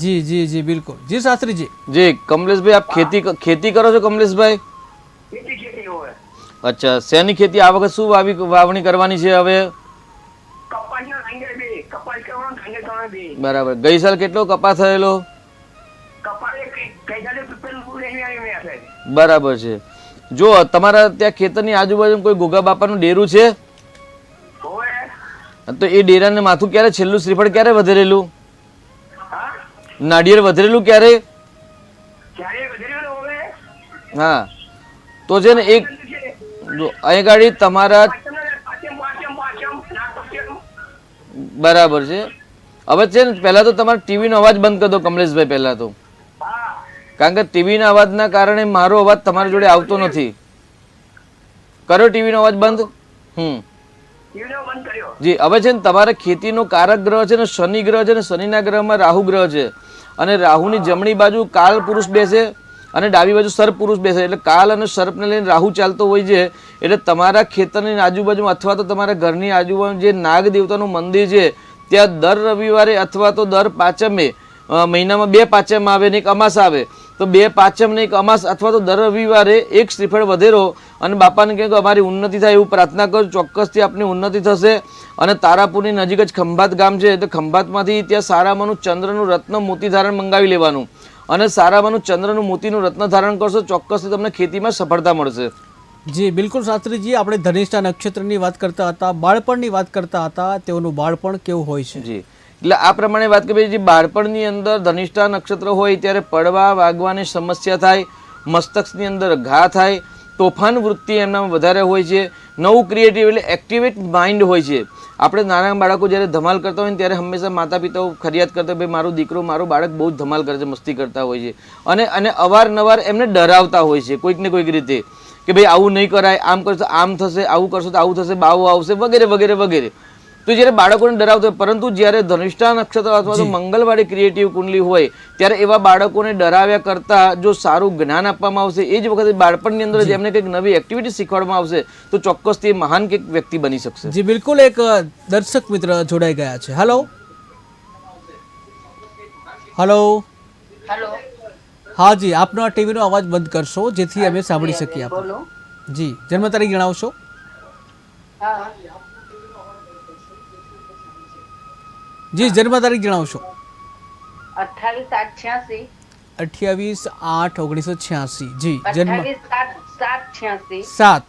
જી જી જી બિલકુલ. જી શાસ્ત્રીજી. જી કમલેશભાઈ, આપ ખેતી કરો છો કમલેશભાઈ? અચ્છા, શેની ખેતી? આ વખત શું વાવણી કરવાની છે હવે? બરાબર. ગઈ સાલ કેટલો કપા થયેલો? બરાબર છે. જો તમારા ત્યાં ખેતરની આજુબાજુ કોઈ ગોગા બાપાનું ડેરું છે તો એ ડેરાને માથું ક્યારે છેલ્લું શ્રીફળ ક્યારે વધેરેલું? નાળિયેર વધેરેલું ક્યારે? હા, તો છે ને એક અહીં ગાડી તમારા બરાબર છે. હવે છે ને પહેલા તો તમારે ટીવીનો અવાજ બંધ કરી દો કમલેશભાઈ, પહેલા તો, હા કારણ કે ટીવીના અવાજના કારણે મારો અવાજ તમારી જોડે આવતો નથી. કરો ટીવીનો અવાજ બંધ. ટીવીનો બંધ કર્યો. જી. હવે છે ને તમારે ખેતીનો કારક ગ્રહ છે ને શનિ ગ્રહ છે ને શનિના ગ્રહમાં રાહુ ગ્રહ છે અને રાહુની જમણી બાજુ કાલ પુરુષ બેસે અને ડાબી બાજુ સર્પ પુરુષ બેસે, એટલે કાલ અને સર્પને લઈને રાહુ ચાલતો હોય છે. એટલે તમારા ખેતરની આજુબાજુમાં અથવા તો તમારા ઘરની આજુબાજુ જે નાગ દેવતાનું મંદિર છે ત્યાં દર રવિવારે અથવા તો દર પાંચમે, મહિનામાં 2 પાંચમ આવે ને 1 અમાસ આવે, તો 2 પાંચમ ને 1 અમાસ અથવા તો દર રવિવારે 1 શ્રીફળ વધેરો અને બાપાને કહે કે અમારી ઉન્નતિ થાય એવું પ્રાર્થના કરો. ચોક્કસથી આપની ઉન્નતિ થશે. અને તારાપુરની નજીક જ ખંભાત ગામ છે, તો ખંભાતમાંથી ત્યાં સારામાંનું ચંદ્રનું રત્ન મોતી ધારણ મંગાવી લેવાનું અને સારામાંનું ચંદ્રનું મોતીનું રત્ન ધારણ કરશો, ચોક્કસથી તમને ખેતીમાં સફળતા મળશે. જી બિલકુલ શાસ્ત્રીજી, આપણે ધનિષ્ઠા નક્ષત્રની વાત કરતા હતા, બાળપણની વાત કરતા હતા, તેઓનું બાળપણ કેવું હોય છે? જી. એટલે આ પ્રમાણે વાત કરીએ, જે બાળપણની અંદર ધનિષ્ઠા નક્ષત્ર હોય ત્યારે પડવા વાગવાની સમસ્યા થાય, મસ્તકની અંદર ઘા થાય, તોફાન વૃત્તિ એમનામાં વધારે હોય છે, નવું ક્રિએટિવ એટલે એક્ટિવેટ માઇન્ડ હોય છે. આપણે નાના બાળકો જ્યારે ધમાલ કરતા હોય ને ત્યારે હંમેશા માતા પિતાઓ ફરિયાદ કરતા હોય, ભાઈ મારો દીકરો મારો બાળક બહુ જ ધમાલ કરે છે, મસ્તી કરતા હોય છે, અને અવારનવાર એમને ડરાવતા હોય છે કોઈક ને કોઈક રીતે કે ભાઈ આવું નહીં કરાય, આમ કરશો આમ થશે, આવું કરશો તો આવું થશે, બાવો આવશે, વગેરે વગેરે વગેરે. તો જ્યારે બાળકોને ડરાવતો હોય, પરંતુ જ્યારે ધનિષ્ઠા નક્ષત્ર અથવા તો મંગળવાળી ક્રિએટિવ કુંડલી હોય ત્યારે એવા બાળકોને ડરાવ્યા કરતા જો સારું જ્ઞાન આપવામાં આવશે, એ જ વખતે બાળપણની અંદર જેમને કંઈક નવી એક્ટિવિટી શીખવાડવામાં આવશે તો ચોક્કસ તે મહાન કંઈક વ્યક્તિ બની શકશે. જી બિલકુલ, એક દર્શક મિત્ર જોડાઈ ગયા છે. હેલો હેલો હેલો, હા જી, આપનો ટીવીનો અવાજ બંધ કરશો જેથી અમે સાંભળી શકીએ. આપ બોલો. જી જન્મ તારીખ જણાવશો? હા, જી જન્મ તારીખ જણાવશો? 28/8/86. 28/8/1986. જી જન્મ 28/7/86. 7.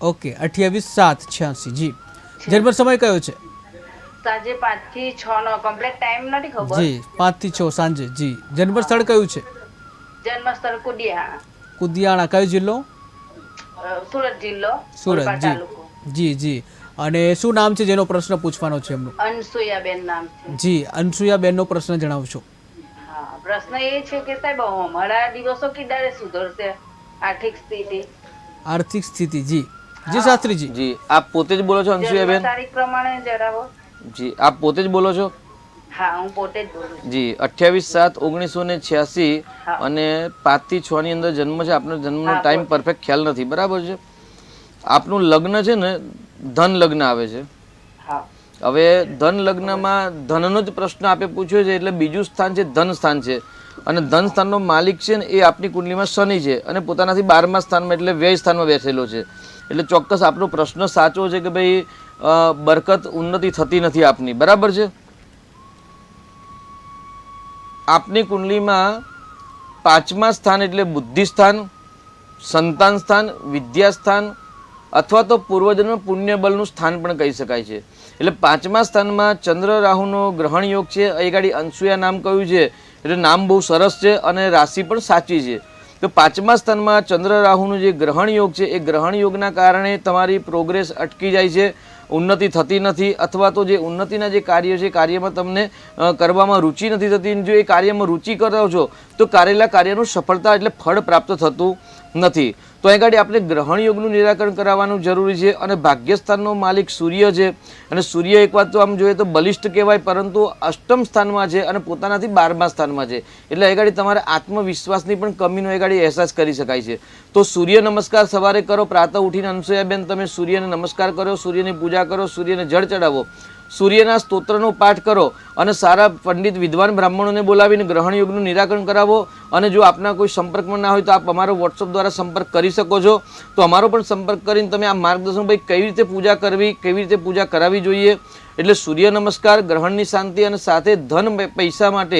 ઓકે, 28/7/86. જી જન્મ સમય કયો છે? સાંજે 5 થી 6 નો કમ્પ્લીટ ટાઈમ નથી ખબર. જી 5 થી 6 સાંજે. જી જન્મ સ્થળ કયું છે? જન્મ સ્થળ કુડિયા, કુદિયાણા. કયો જિલ્લો? સુરત જિલ્લો, સુરત. કોલપા જી તાલુકો. જી જી. અને શું નામ છે જેનો પ્રશ્ન પૂછવાનો છે એમનું? અનસુયાબેન નામ છે. જી અનસુયાબેનનો પ્રશ્ન જણાવશો. હા, પ્રશ્ન એ છે કે સાહેબ અમારા દિવસો કિદારે સુધરશે આર્થિક સ્થિતિ? આર્થિક સ્થિતિ. જી જી શાસ્ત્રીજી. જી. આપ પોતે જ બોલો છો અનસુયાબેન? તારીખ પ્રમાણે જણાવો. જી. આપ પોતે જ બોલો છો? હા, હું પોતે જ બોલું છું. જી. 28/7/1986 અને 5 થી 6 ની અંદર જન્મ છે. આપનો જન્મનો ટાઈમ પરફેક્ટ ખ્યાલ નથી, બરાબર છે? આપનું લગ્ન છે ને ધન લગ્ન આવે છે. હા. હવે ધન લગ્નમાં ધનનો જ પ્રશ્ન આપે પૂછ્યો છે, એટલે બીજું સ્થાન છે ધન સ્થાન છે અને ધન સ્થાનનો માલિક છે ને એ આપની કુંડલીમાં શનિ છે અને પોતાનાથી 12મા સ્થાનમાં એટલે વ્યય સ્થાનમાં બેસેલો છે. એટલે ચોક્કસ આપનો પ્રશ્ન સાચો છે કે ભાઈ બરકત ઉન્નતિ થતી નથી આપની, બરાબર છે? આપની કુંડલીમાં 5મા સ્થાન એટલે બુદ્ધિ સ્થાન, સંતાન સ્થાન, વિદ્યા સ્થાન અથવા તો પૂર્વજન્મ પુણ્ય બળનું સ્થાન પણ કહી શકાય છે. એટલે 5મા સ્થાનમાં ચંદ્ર રાહુનો ગ્રહણ યોગ છે. અહીં ગાડી અનસુયા નામ કહ્યું છે એટલે નામ બહુ સરસ છે અને રાશિ પણ સાચી છે. તો 5મા સ્થાનમાં ચંદ્ર રાહુનું જે ગ્રહણ યોગ છે એ ગ્રહણ યોગના કારણે તમારી પ્રોગ્રેસ અટકી જાય છે, ઉન્નતિ થતી નથી, અથવા તો જે ઉન્નતિના જે કાર્ય છે કાર્યમાં તમને કરવામાં રુચિ નથી થતી. જો એ કાર્યમાં રુચિ કરો છો તો કરેલા કાર્યનું સફળતા એટલે ફળ પ્રાપ્ત થતું નથી. તો અહીં ગાડી આપણે ગ્રહણ યોગનું નિરાકરણ કરાવવાનું જરૂરી છે. અને ભાગ્યસ્થાનનો માલિક સૂર્ય છે અને સૂર્ય એક વાત તો આમ જોઈએ તો બલિષ્ઠ કહેવાય, પરંતુ અષ્ટમ સ્થાનમાં છે અને પોતાનાથી 12મા સ્થાનમાં છે. એટલે અહીં ગાડી તમારે આત્મવિશ્વાસની પણ કમીનો અહીં ગાડી અહેસાસ કરી શકાય છે. તો સૂર્ય નમસ્કાર સવારે કરો, પ્રાતઃ ઉઠીને અનસુયાબેન તમે સૂર્યને નમસ્કાર કરો, સૂર્યની પૂજા કરો, સૂર્યને જળ ચડાવો, સૂર્યના સ્તોત્રનો પાઠ કરો અને સારા પંડિત વિદ્વાન બ્રાહ્મણોને બોલાવીને ગ્રહણ યોગનું નિરાકરણ કરાવો. અને જો આપના કોઈ સંપર્કમાં ના હોય તો આપ અમારો વોટ્સઅપ દ્વારા સંપર્ક કરી શકો છો. તો અમારો પણ સંપર્ક કરીને તમે આ માર્ગદર્શન ભાઈ કેવી રીતે પૂજા કરવી, કેવી રીતે પૂજા કરાવવી જોઈએ. એટલે સૂર્ય નમસ્કાર, ગ્રહણની શાંતિ અને સાથે ધન પૈસા માટે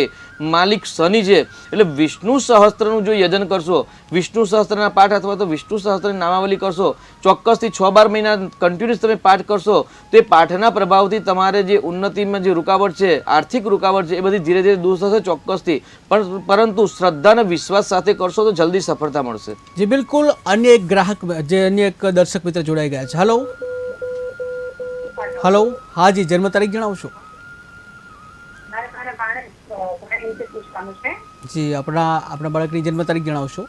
માલિક શનિ છે. એટલે વિષ્ણુ સહસ્ત્રનું જો યજન કરશો, વિષ્ણુ સહસ્ત્રના પાઠ અથવા તો વિષ્ણુ સહસ્ત્રની નામાવલી કરશો, ચોક્કસથી 6-12 મહિના કન્ટિન્યુઅસ તમે પાઠ કરશો તો એ પાઠના પ્રભાવથી તમારે જે ઉન્નતિમાં જે રૂકાવટ છે, આર્થિક રૂકાવટ છે, એ બધી ધીરે ધીરે દૂર થશે ચોક્કસથી. પરંતુ શ્રદ્ધા અને વિશ્વાસ સાથે કરશો તો જલ્દી સફળતા મળશે. જી બિલકુલ. અન્ય એક ગ્રાહક, જે અન્ય એક દર્શક મિત્ર જોડાઈ ગયા છે. Hello hello. હા જી, જન્મ તારીખ જણાવશો? વિશે પૂછવાનું છે. જી આપણા બાળકની જન્મ તારીખ જણાવશો.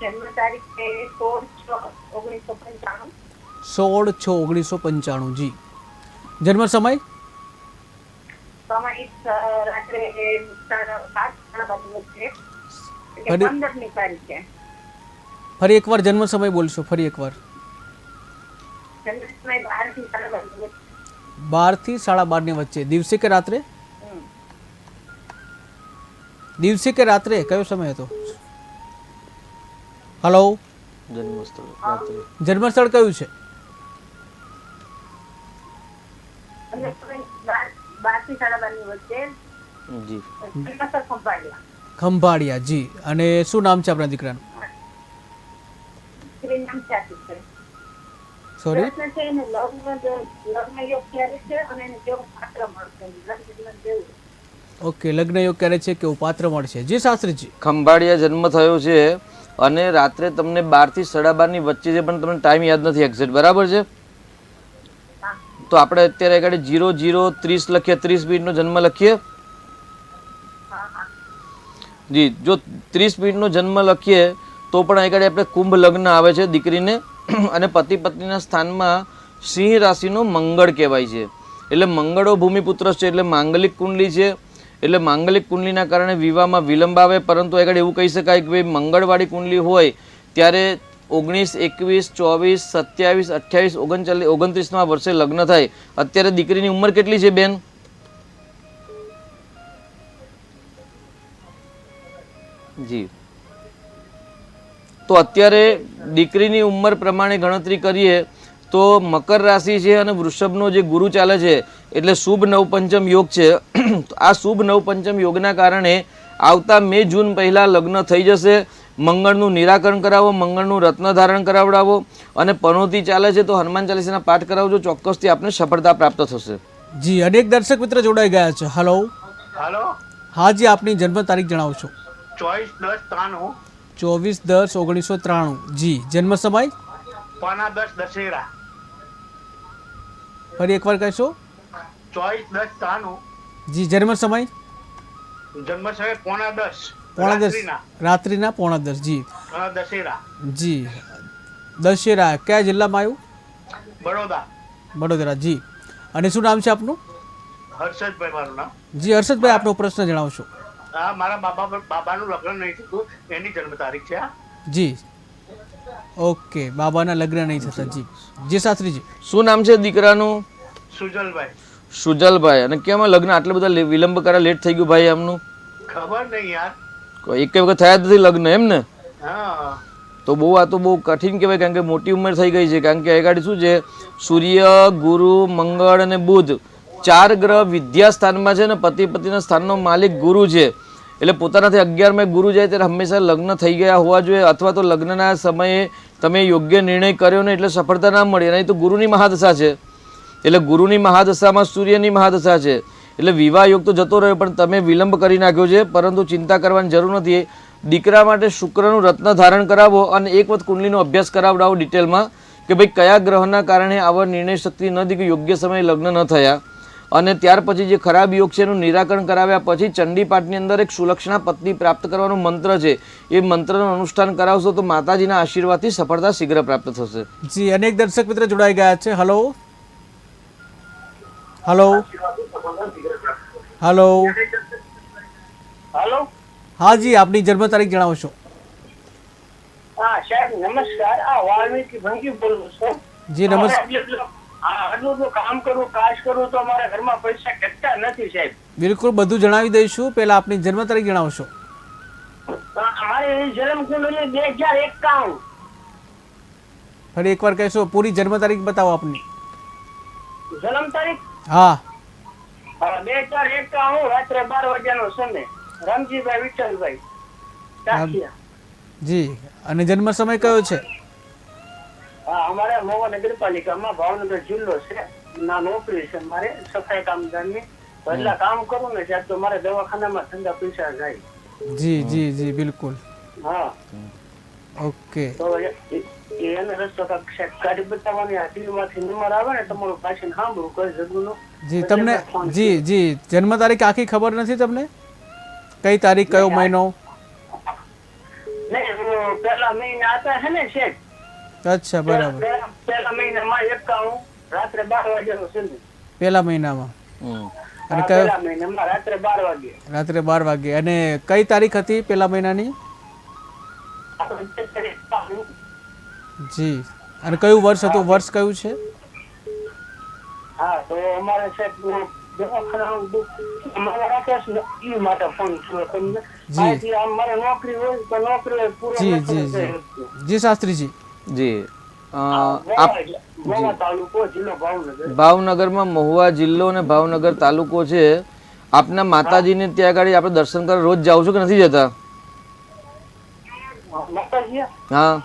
જન્મ તારીખ છે 16/6/1995. 16/6/1995. જી. જન્મ સમય સમય રાત્રે 7:30 વચ્ચે. ફરી- 15મી તારીખ છે. ફરી એકવાર જન્મ સમય બોલશો. ફરી એકવાર. જન્મ સમય 12 થી 12:30 વચ્ચે. 12 થી 12:30 ની વચ્ચે. દિવસે કે રાત્રે? દિવસે કે રાત્રે? કયો સમય હતો? હલો, જન્મસ્થળ રાત્રે. જન્મસ્થળ કયું છે? અને સમય 12 થી 12:30 વચ્ચે. જી. જન્મસ્થળ ખંભાળિયા. ખંભાળિયા. જી. અને શું નામ છે આપણા દીકરાનું? સ્ત્રી નામ ચાચી છે. સોરી. પ્રશ્ન છે એને લગ્ન યોગ ક્યારે છે અને એને કેવું પાત્ર મળશે? લગ્ન કેવું? ઓકે, લગ્ન યોગ ક્યારે છે, કેવું પાત્ર મળશે? જી શાસ્ત્રીજી. ખંભાળિયા જન્મ થયો છે અને રાત્રે તમને 12 થી 12:30 ની વચ્ચે છે, પણ તમને ટાઈમ યાદ નથી એક્ઝેક્ટ, બરાબર છે? તો આપણે અત્યારે આગળ 00:30 લખીએ, 30 મિનિટનો જન્મ લખીએ. જી. જો 30 મિનિટનો જન્મ લખીએ તો પણ આગળ આપણે કુંભ લગ્ન આવે છે દીકરીને, અને પતિ પત્નીના સ્થાનમાં સિંહ રાશિનો મંગળ કહેવાય છે. એટલે મંગળો ભૂમિપુત્ર છે, એટલે માંગલિક કુંડલી છે. એટલે માંગલિક કુંડલીના કારણે વિવાહમાં વિલંબ આવે, પરંતુ આગળ એવું કહી શકાય કે ભાઈ મંગળવાળી કુંડલી હોય ત્યારે 19, 21, 24, 27, 28, 39, 29માં વર્ષે લગ્ન થાય. અત્યારે દીકરીની ઉંમર કેટલી છે બેન? જી. તો અત્યારે દીકરીની ઉંમર પ્રમાણે ગણતરી કરીએ તો મકર રાશિ છે અને વૃષભનો જે ગુરુ ચાલે છે, એટલે શુભ નવપંચમ યોગ છે. આ શુભ નવપંચમ યોગના કારણે આવતા મે જૂન પહેલાં લગ્ન થઈ જશે. મંગળનું નિરાકરણ કરાવો, મંગળનું રત્ન ધારણ કરાવડાવો, અને પનોતી ચાલે છે તો હનુમાન ચાલીસાના પાઠ કરાવજો, ચોક્કસથી આપને સફળતા પ્રાપ્ત થશે. જી. અનેક દર્શક મિત્ર જોડાઈ ગયા છે. હલો. હાલો, હાજી, આપની જન્મ તારીખ જણાવશો. 24/10/93. 24/10/1993. જી. જન્મ સમય 10:15 દશેરા. ફરી એકવાર કહેશો. 24/10/93. જી. જન્મ સમય જન્મ સમય 10:15 10:15 રાત્રિના 10:15. જી. દશેરા. જી. દશેરા કયા જિલ્લામાં આવ્યું? બરોડા. વડોદરા. જી. અને શું નામ છે આપનું? હર્ષદભાઈ મારું નામ. જી. હર્ષદભાઈ, આપનો પ્રશ્ન જણાવશો. હા, મારા બાબાનું લગ્ન નહીં થતું, એની જન્મ તારીખ છે. જી. ઓકે, બાબાના લગ્ન નહીં થતા. જી. જી શાસ્ત્રીજી. શું નામ છે દીકરાનું? સુજલભાઈ. સુજલભાઈ. અને કેમ લગ્ન આટલા બધા વિલંબ કરે, લેટ થઈ ગયું ભાઈ આમનું? ખબર નહીં યાર. એક વખત થયા જ નથી લગ્ન, એમ ને? હા. તો આ તો બહુ કઠિન કહેવાય, કારણ કે મોટી ઉંમર થઈ ગઈ છે. કારણ કે આગળ શું છે, સૂર્ય, ગુરુ, મંગળ અને બુધ 4 ગ્રહ વિદ્યા સ્થાનમાં છે, ને પતિ પતિના સ્થાનનો માલિક ગુરુ છે. એટલે પોતાનાથી 11માં ગુરુ જાય ત્યારે હંમેશા લગ્ન થઈ ગયા હોવા જોઈએ, અથવા તો લગ્નના સમયે તમે યોગ્ય નિર્ણય કર્યો ને એટલે સફળતા ના મળી. નહીં તો ગુરુની મહાદશા છે, એટલે ગુરુની મહાદશામાં સૂર્યની મહાદશા છે. એટલે વિવાહ યોગ તો જતો રહ્યો, પણ તમે વિલંબ કરી નાખ્યો છે. પરંતુ ચિંતા કરવાની જરૂર નથી. દીકરા માટે શુક્રનું રત્ન ધારણ કરાવો અને એક વખત કુંડલીનો અભ્યાસ કરાવડાવો ડિટેલમાં, કે ભાઈ કયા ગ્રહના કારણે આવા નિર્ણય શક્તિ ન હતી, કે યોગ્ય સમયે લગ્ન ન થયા. અને ત્યાર પછી જે ખરાબ યોગ છે એનું નિરાકરણ કરાવ્યા પછી ચંડીપાઠની અંદર એક સુલક્ષણા પત્ની પ્રાપ્ત કરવાનો મંત્ર છે, એ મંત્રનું અનુષ્ઠાન કરાવશો તો માતાજીના આશીર્વાદથી સફળતા શીઘ્ર પ્રાપ્ત થશે. જી. અનેક દર્શક મિત્ર જોડાઈ ગયા છે. હલો. હલો. હલો. હાલો. હાજી, આપની જન્મ તારીખ જણાવશો. હા સાહેબ, નમસ્કાર. આ વાલ્મીકી ભંગી બોલું છું. જી. નમસ્કાર. આટલું કામ કરું, કાજ કરું તો અમારા ઘરમાં પૈસા ઘટતા નથી સાહેબ. બિલકુલ બધું જણાવી દઈશું. પહેલા આપની જન્મ તારીખ જણાવશો. અમારી જન્મ કુંડલી 2051. ફરી એકવાર કહેશો. પૂરી જન્મ તારીખ બતાવો આપની. જન્મ તારીખ હા. 2051 રાત્રે 12 વાગ્યાનો સમય. રામજીભાઈ વિઠ્ઠલભાઈ ટાંકિયા. જી. અને જન્મ સમય કયો છે? હા, અમારે મહુવા નગરપાલિકામાં ભાવનગર જિલ્લો છે. ના નોકરી છે મારે સફાઈ કામદારની. પહેલા કામ કરું ને ત્યારે તો મારે દવાખાનામાં ઠંડા પૈસા જાય. જી જી જી બિલકુલ. હા. ઓકે. તો એને રસ્તો ગાડી બતાવવાની હાથીમાંથી નંબર આવે ને તમારું પાછળ સાંભળું કઈ જગ્યાનું. જી. તમને જી જી જન્મ તારીખ આખી ખબર નથી તમને? કઈ તારીખ, કયો મહિનો? નહીં, वो पहला महीना आता है ने सेठ, અચ્છા, બરાબર. पहला महीनाમાં 91 રાત્રે 12 વાગ્યાનો સમય. પહેલા મહિનામાં. હમ. અને કયો? પહેલા મહિનામાં રાત્રે 12 વાગે. રાત્રે 12 વાગે. અને કઈ તારીખ હતી પહેલા મહિનાની? જી. અને કયું વર્ષ હતું? વર્ષ કયું છે? હા, તો અમારે સાહેબ દવાખાના અમારે રાકેશ ઈ માટે ફોન કર્યો તમને. બાકી આમ મારે નોકરી હોય તો નોકરી પૂરો જી ન જી થઈ જી જી શાસ્ત્રીજી. જી મહુવા તાલુકો જિલ્લો ભાવનગર. ભાવનગરમાં મહુવા જિલ્લો અને ભાવનગર તાલુકો છે. આપના માતાજીને ત્યાં આગળ આપણે દર્શન કરવા રોજ જાઓ છો કે નથી જતા? માતાજી હા.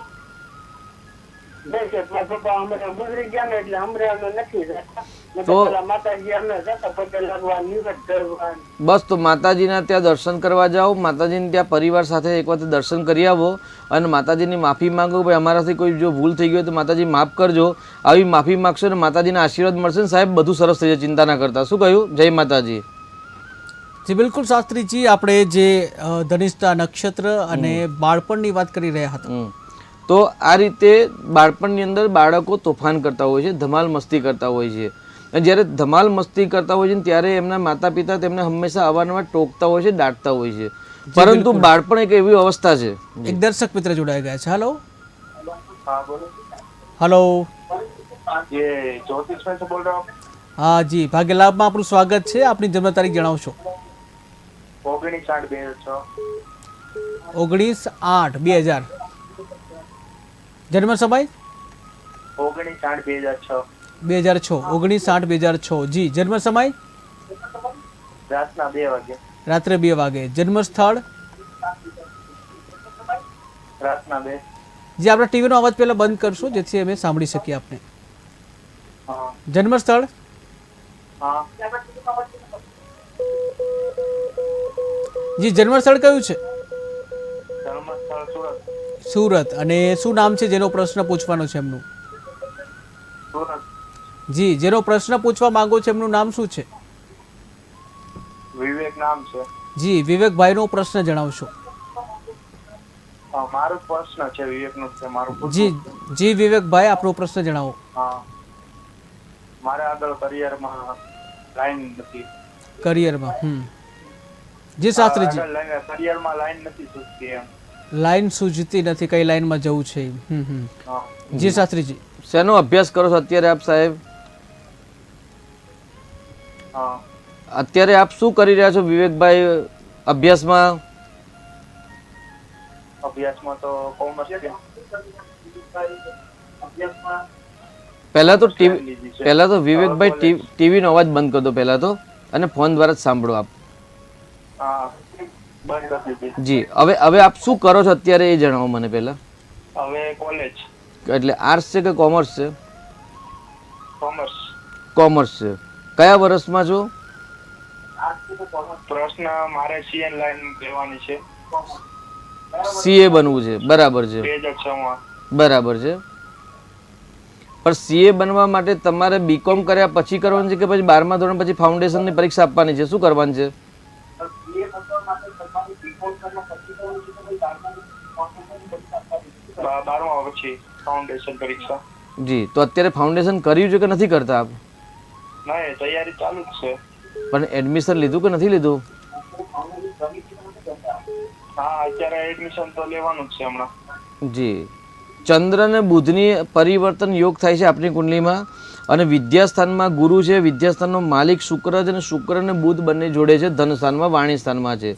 નહીં સાહેબ, મારા પપ્પા અમારે ગુજરી ગયા ને એટલે હમણાં અમે નથી જતા. તો- પેલા માતાજી અમે જતા પગે લાગવા નિવેદ કરવા. બસ તો માતાજીના ત્યાં દર્શન કરવા જાઓ, માતાજીને ત્યાં પરિવાર સાથે એક વખત દર્શન કરી આવો અને માતાજીની માફી માંગો. ભાઈ અમારાથી કોઈ જો ભૂલ થઈ ગઈ હોય તો માતાજી માફ કરજો. આવી માફી માગશો ને માતાજીના આશીર્વાદ મળશે ને સાહેબ બધું સરસ થઈ જાય, ચિંતા ના કરતા. શું કહ્યું? જય માતાજી. જી બિલકુલ શાસ્ત્રીજી, આપણે જે ધનિષ્ઠા નક્ષત્ર અને બાળપણની વાત કરી રહ્યા હતા. તો આ રીતે બાળપણની અંદર બાળકો તોફાન કરતા હોય છે, ધમાલ મસ્તી કરતા હોય છે. અને જ્યારે ધમાલ મસ્તી કરતા હોય છે ને ત્યારે એમના માતા પિતા તેમને હંમેશા અવારનવાર ટોકતા હોય છે, દાટતા હોય છે. પરંતુ બાળપણ એક એવી અવસ્થા છે. એક દર્શક મિત્ર જોડાઈ ગયા છે. હેલો हाँ बोलो. હેલો. ये 34 में से बोल रहे हो आप? હા જી, ભાગ્ય લાભમાં આપનું સ્વાગત છે. આપની જન્મ તારીખ જણાવશો? 19/8/2006. 19/8/2000. જન્મ સમય? 19/8/2006. 2006. 19/8/2006. જી. જન્મ સમય? રાતના 2 વાગે. રાત્રે 2 વાગે. જન્મ સ્થળ? રાતના 2. જે આપણા ટીવીનો અવાજ પહેલા બંધ કરશો જેથી અમે સાંભળી શકીએ આપને. हाँ જન્મ સ્થળ? हाँ. જી, જન્મ સ્થળ કયું છે? ધર્મસ્થળ સુરત. સુરત. અને શું નામ છે જેનો પ્રશ્ન પૂછવાનો છે એમનું? સુરત. જી, જેનો પ્રશ્ન પૂછવા માંગો છો એમનું નામ શું છે? વિવેક નામ છે. જી, વિવેકભાઈનો પ્રશ્ન જણાવશો? મારો પ્રશ્ન છે વિવેકનો છે મારો. જી જી વિવેકભાઈ, આપનો પ્રશ્ન જણાવો. હા, મારે આગળ કરિયરમાં લાઈન નથી. કરિયરમાં? જી શાસ્ત્રીજી. કરિયરમાં લાઈન નથી સુધતી એમ. લાઈન સૂઝતી નથી, કઈ લાઈનમાં જવું છે? હા. જી શાસ્ત્રીજી. શેનો અભ્યાસ કરો છો અત્યારે આપ સાહેબ? હા. અત્યારે આપ શું કરી રહ્યા છો વિવેકભાઈ અભ્યાસમાં? અભ્યાસમાં તો કોમર્સ છે. પહેલા તો વિવેકભાઈ ટીવીનો અવાજ બંધ કરી દો પહેલા તો, અને ફોન દ્વારા જ સાંભળો આપ. હા, બંધ કરી દીધી. જી. હવે આપ શું કરો છો અત્યારે એ જણાવો મને પહેલા. હવે કોલેજ. એટલે આર્ટ્સ છે કે કોમર્સ છે? કોમર્સ. કોમર્સ છે. કયા વર્ષમાં છો? પ્રશ્ન મારે સીએન લાઈન લેવાની છે. સીએ બનવું છે. બરાબર છે. 2006 માં. બરાબર છે. પણ સીએ બનવા માટે તમારે બીકોમ કર્યા પછી કરવાનું છે કે પછી 12મા ધોરણ પછી ફાઉન્ડેશનની પરીક્ષા આપવાની છે? શું કરવાનું છે? 12મા પછી ફાઉન્ડેશન પરીક્ષા. જી. તો અત્યારે ફાઉન્ડેશન કર્યું છે કે નથી કરતા આપ? ના, એ તૈયારી ચાલુ જ છે. પણ એડમિશન લીધું કે નથી લીધું? હા, અત્યારે એડમિશન તો લેવાનું જ છે હમણાં. જી. ચંદ્ર અને બુધની પરિવર્તન યોગ થાય છે આપણી કુંડલીમાં, અને વિદ્યાસ્થાનમાં ગુરુ છે, વિદ્યાસ્થાનનો માલિક શુક્ર છે, અને શુક્ર અને બુધ બંને જોડે છે, ધન સ્થાનમાં, વાણી સ્થાનમાં છે.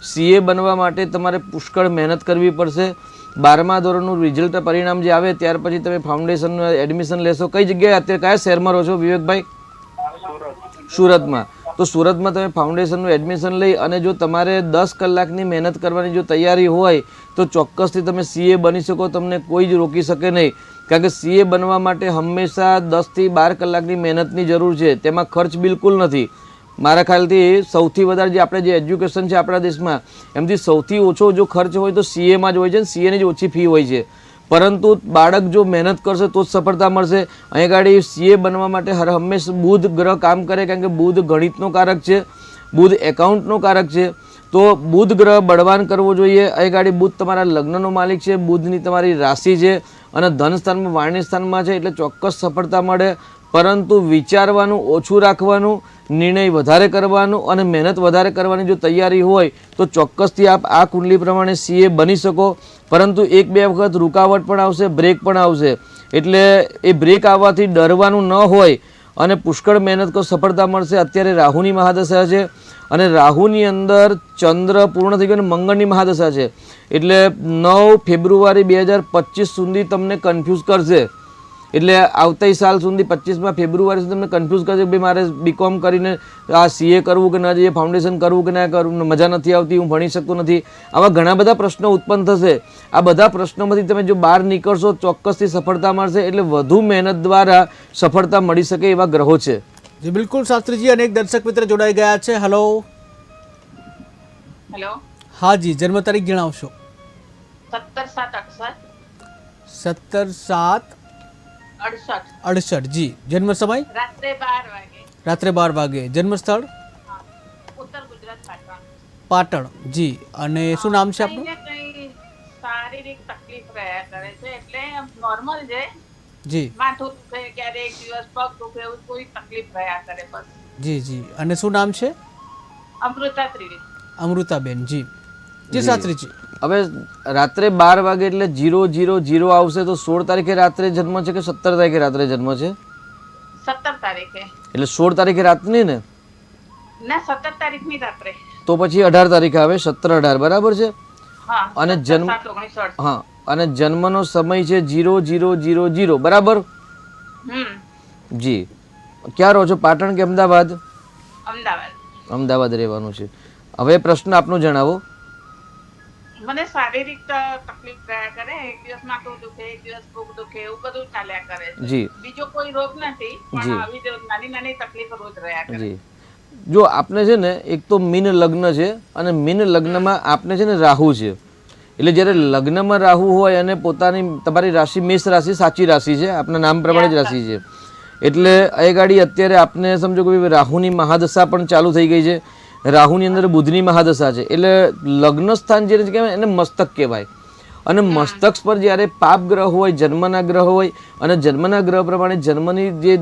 સીએ બનવા માટે તમારે પુષ્કળ મહેનત કરવી પડશે. 12મા ધોરણનું રિઝલ્ટ પરિણામ જે આવે ત્યાર પછી તમે ફાઉન્ડેશનમાં એડમિશન લેશો. કઈ જગ્યાએ અત્યારે કયા શહેરમાં રહો છો વિવેકભાઈ? સુરતમાં. તો સુરતમાં તમે ફાઉન્ડેશનનું એડમિશન લઈ અને જો તમારે 10 કલાકની મહેનત કરવાની જો તૈયારી હોય તો ચોક્કસથી તમે સીએ બની શકો. તમને કોઈ જ રોકી શકે નહીં, કારણ કે સીએ બનવા માટે હંમેશા 10 થી 12 કલાકની મહેનતની જરૂર છે. તેમાં ખર્ચ બિલકુલ નથી. મારા ખ્યાલથી સૌથી વધારે જે આપણે જે એજ્યુકેશન છે આપણા દેશમાં એમથી સૌથી ઓછો જો ખર્ચ હોય તો સીએમાં જ હોય છે, સીએની જ ઓછી ફી હોય છે. પરંતુ બાળક જો મહેનત કરશે તો જ સફળતા મળશે. અહીં ગાડી સીએ બનવા માટે હંમેશા બુધ ગ્રહ કામ કરે, કારણ કે બુધ ગણિતનો કારક છે, બુધ એકાઉન્ટનો કારક છે. તો બુધ ગ્રહ બળવાન કરવો જોઈએ. અહીં ગાડી બુધ તમારા લગ્નનો માલિક છે, બુધની તમારી રાશિ છે અને ધન સ્થાનમાં વાણી સ્થાનમાં છે, એટલે ચોક્કસ સફળતા મળે. પરંતુ વિચારવાનું ઓછું રાખવાનું, નિર્ણય વધારે કરવાનું અને મહેનત વધારે કરવાની જો તૈયારી હોય તો ચોક્કસથી આપ આ કુંડલી પ્રમાણે સીએ બની શકો. પરંતુ એક બે વખત રૂકાવટ પણ આવશે, બ્રેક પણ આવશે. એટલે એ બ્રેક આવવાથી ડરવાનું ન હોય અને પુષ્કળ મહેનત કરો, સફળતા મળશે. અત્યારે રાહુની મહાદશા છે અને રાહુની અંદર ચંદ્ર પૂર્ણ થઈ ગયો અને મંગળની મહાદશા છે. એટલે 9 ફેબ્રુઆરી 2025 સુધી તમને કન્ફ્યુઝ કરશે. એટલે આવતા સાલ સુધી 25મા ફેબ્રુઆરી સુધી તમને કન્ફ્યુઝ કરશે કે ભાઈ મારે બીકોમ કરીને આ સીએ કરવું કે ના જોઈએ, ફાઉન્ડેશન કરવું કે ના કરવું, મજા નથી આવતી, હું ભણી શકતો નથી. આવા ઘણા બધા પ્રશ્નો ઉત્પન્ન થશે. આ બધા પ્રશ્નોમાંથી તમે જો બહાર નીકળશો ચોક્કસથી સફળતા મળશે. એટલે વધુ મહેનત દ્વારા સફળતા મળી શકે એવા ગ્રહો છે. જી બિલકુલ શાસ્ત્રીજી, અનેક દર્શક મિત્ર જોડાઈ ગયા છે. હલો. હેલો, હા જી, જન્મ તારીખ જણાવશો. 17/7/68 17/7/68 જી. જન્મ સમય રાત્રે 12 વાગે. રાત્રે 12 વાગે. જન્મ સ્થળ ઉત્તર ગુજરાત પાટણ. પાટણ જી. અને શું નામ છે આપનું? કંઈ ને કંઈ શારીરિક તકલીફ રહ્યા કરે છે, એટલે નોર્મલ છે. જી માથું દુખે, ક્યારેક દિવસ પગ દુખે, એવું કોઈ તકલીફ રહ્યા કરે બસ. જી જી. અને શું નામ છે? અમૃતા ત્રિવેદી. અમૃતાબેન જી. જી શાસ્ત્રીજી. હવે રાત્રે 12 વાગે એટલે 000 આવશે તો 16 તારીખે રાત્રે જન્મ છે કે 17 તારીખે રાત્રે જન્મ છે? 17 તારીખે. એટલે 16 તારીખે રાતની ને? ના, 17 તારીખની રાત્રે. તો પછી 18 તારીખે આવે, 17-18 બરાબર છે. હા. અને જન્મ 7/19/68. હા, અને જન્મનો સમય છે 0000 બરાબર. જી. ક્યાં રહો છો, પાટણ કે અમદાવાદ? અમદાવાદ. અમદાવાદ રહેવાનું છે. હવે પ્રશ્ન આપનો જણાવો. મને શારીરિક તકલીફ રહ્યા કરે, એક દિવસ માથું દુખે, એક દિવસ પગ દુખે, એવું બધું ચાલ્યા કરે છે. જી બીજો કોઈ રોગ નથી, પણ આવી જ નાની નાની તકલીફ રોજ રહ્યા કરે. જી. જો આપને છે ને એક તો મીન લગ્ન છે અને મીન લગ્નમાં આપને છે ને રાહુ છે. એટલે જ્યારે લગ્નમાં રાહુ હોય અને પોતાની તમારી રાશિ મેષ રાશિ સાચી રાશિ છે, આપના નામ પ્રમાણે જ રાશિ છે. એટલે એ ગાડી અત્યારે આપને સમજો કે રાહુની મહાદશા પણ ચાલુ થઈ ગઈ છે. રાહુની અંદર બુધની મહાદશા છે. એટલે લગ્ન સ્થાન જે કહેવાય એને મસ્તક કહેવાય. અને મસ્તક પર જ્યારે પાપ ગ્રહ હોય, જન્મના ગ્રહ હોય અને જન્મના ગ્રહ પ્રમાણે જન્મની જે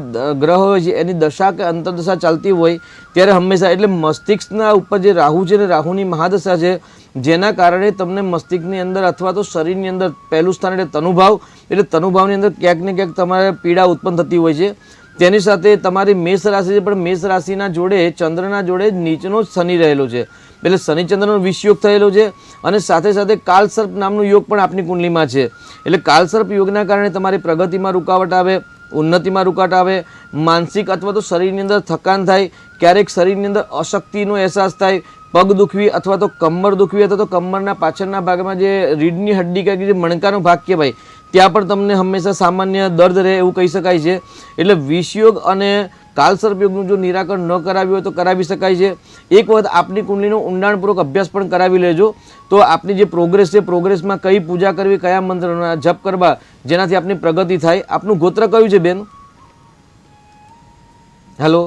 ગ્રહ હોય છે એની દશા કે અંતરદશા ચાલતી હોય ત્યારે હંમેશા એટલે મસ્તિષ્કના ઉપર જે રાહુ છે ને રાહુની મહાદશા છે, જેના કારણે તમને મસ્તિષ્કની અંદર અથવા તો શરીરની અંદર પહેલું સ્થાન એટલે તનુભાવ, એટલે તનુભાવની અંદર ક્યાંક ને ક્યાંક તમારે પીડા ઉત્પન્ન થતી હોય છે. તેની સાથે તમારી મેષ રાશિ છે, પણ મેષ રાશિના જોડે ચંદ્રના જોડે નીચનો જ શનિ રહેલો છે. એટલે શનિચંદ્રનો વિષયોગ થયેલો છે અને સાથે સાથે કાલસર્પ નામનો યોગ પણ આપની કુંડલીમાં છે. એટલે કાલસર્પ યોગના કારણે તમારી પ્રગતિમાં રૂકાવટ આવે, ઉન્નતિમાં રૂકાવટ આવે, માનસિક અથવા તો શરીરની અંદર થકાન થાય, ક્યારેક શરીરની અંદર અશક્તિનો અહેસાસ થાય, પગ દુખવી અથવા તો કમર દુખવી અથવા તો કમરના પાછળના ભાગમાં જે રીઢની હડ્ડી કે જે મણકાનો ભાગ કહેવાય ત્યાં પણ તમને હંમેશા સામાન્ય દર્દ રહે એવું કહી શકાય છે. એટલે વિષયોગ અને કાલસર્પ યોગનું જો નિરાકરણ ન કરાવ્યું હોય તો કરાવી શકાય છે. એક વખત આપની કુંડલીનો ઊંડાણપૂર્વક અભ્યાસ પણ કરાવી લેજો તો આપની જે પ્રોગ્રેસ છે, પ્રોગ્રેસમાં કઈ પૂજા કરવી, કયા મંત્રના જપ કરવા જેનાથી આપની પ્રગતિ થાય. આપનું ગોત્ર કયું છે બેન? હેલો,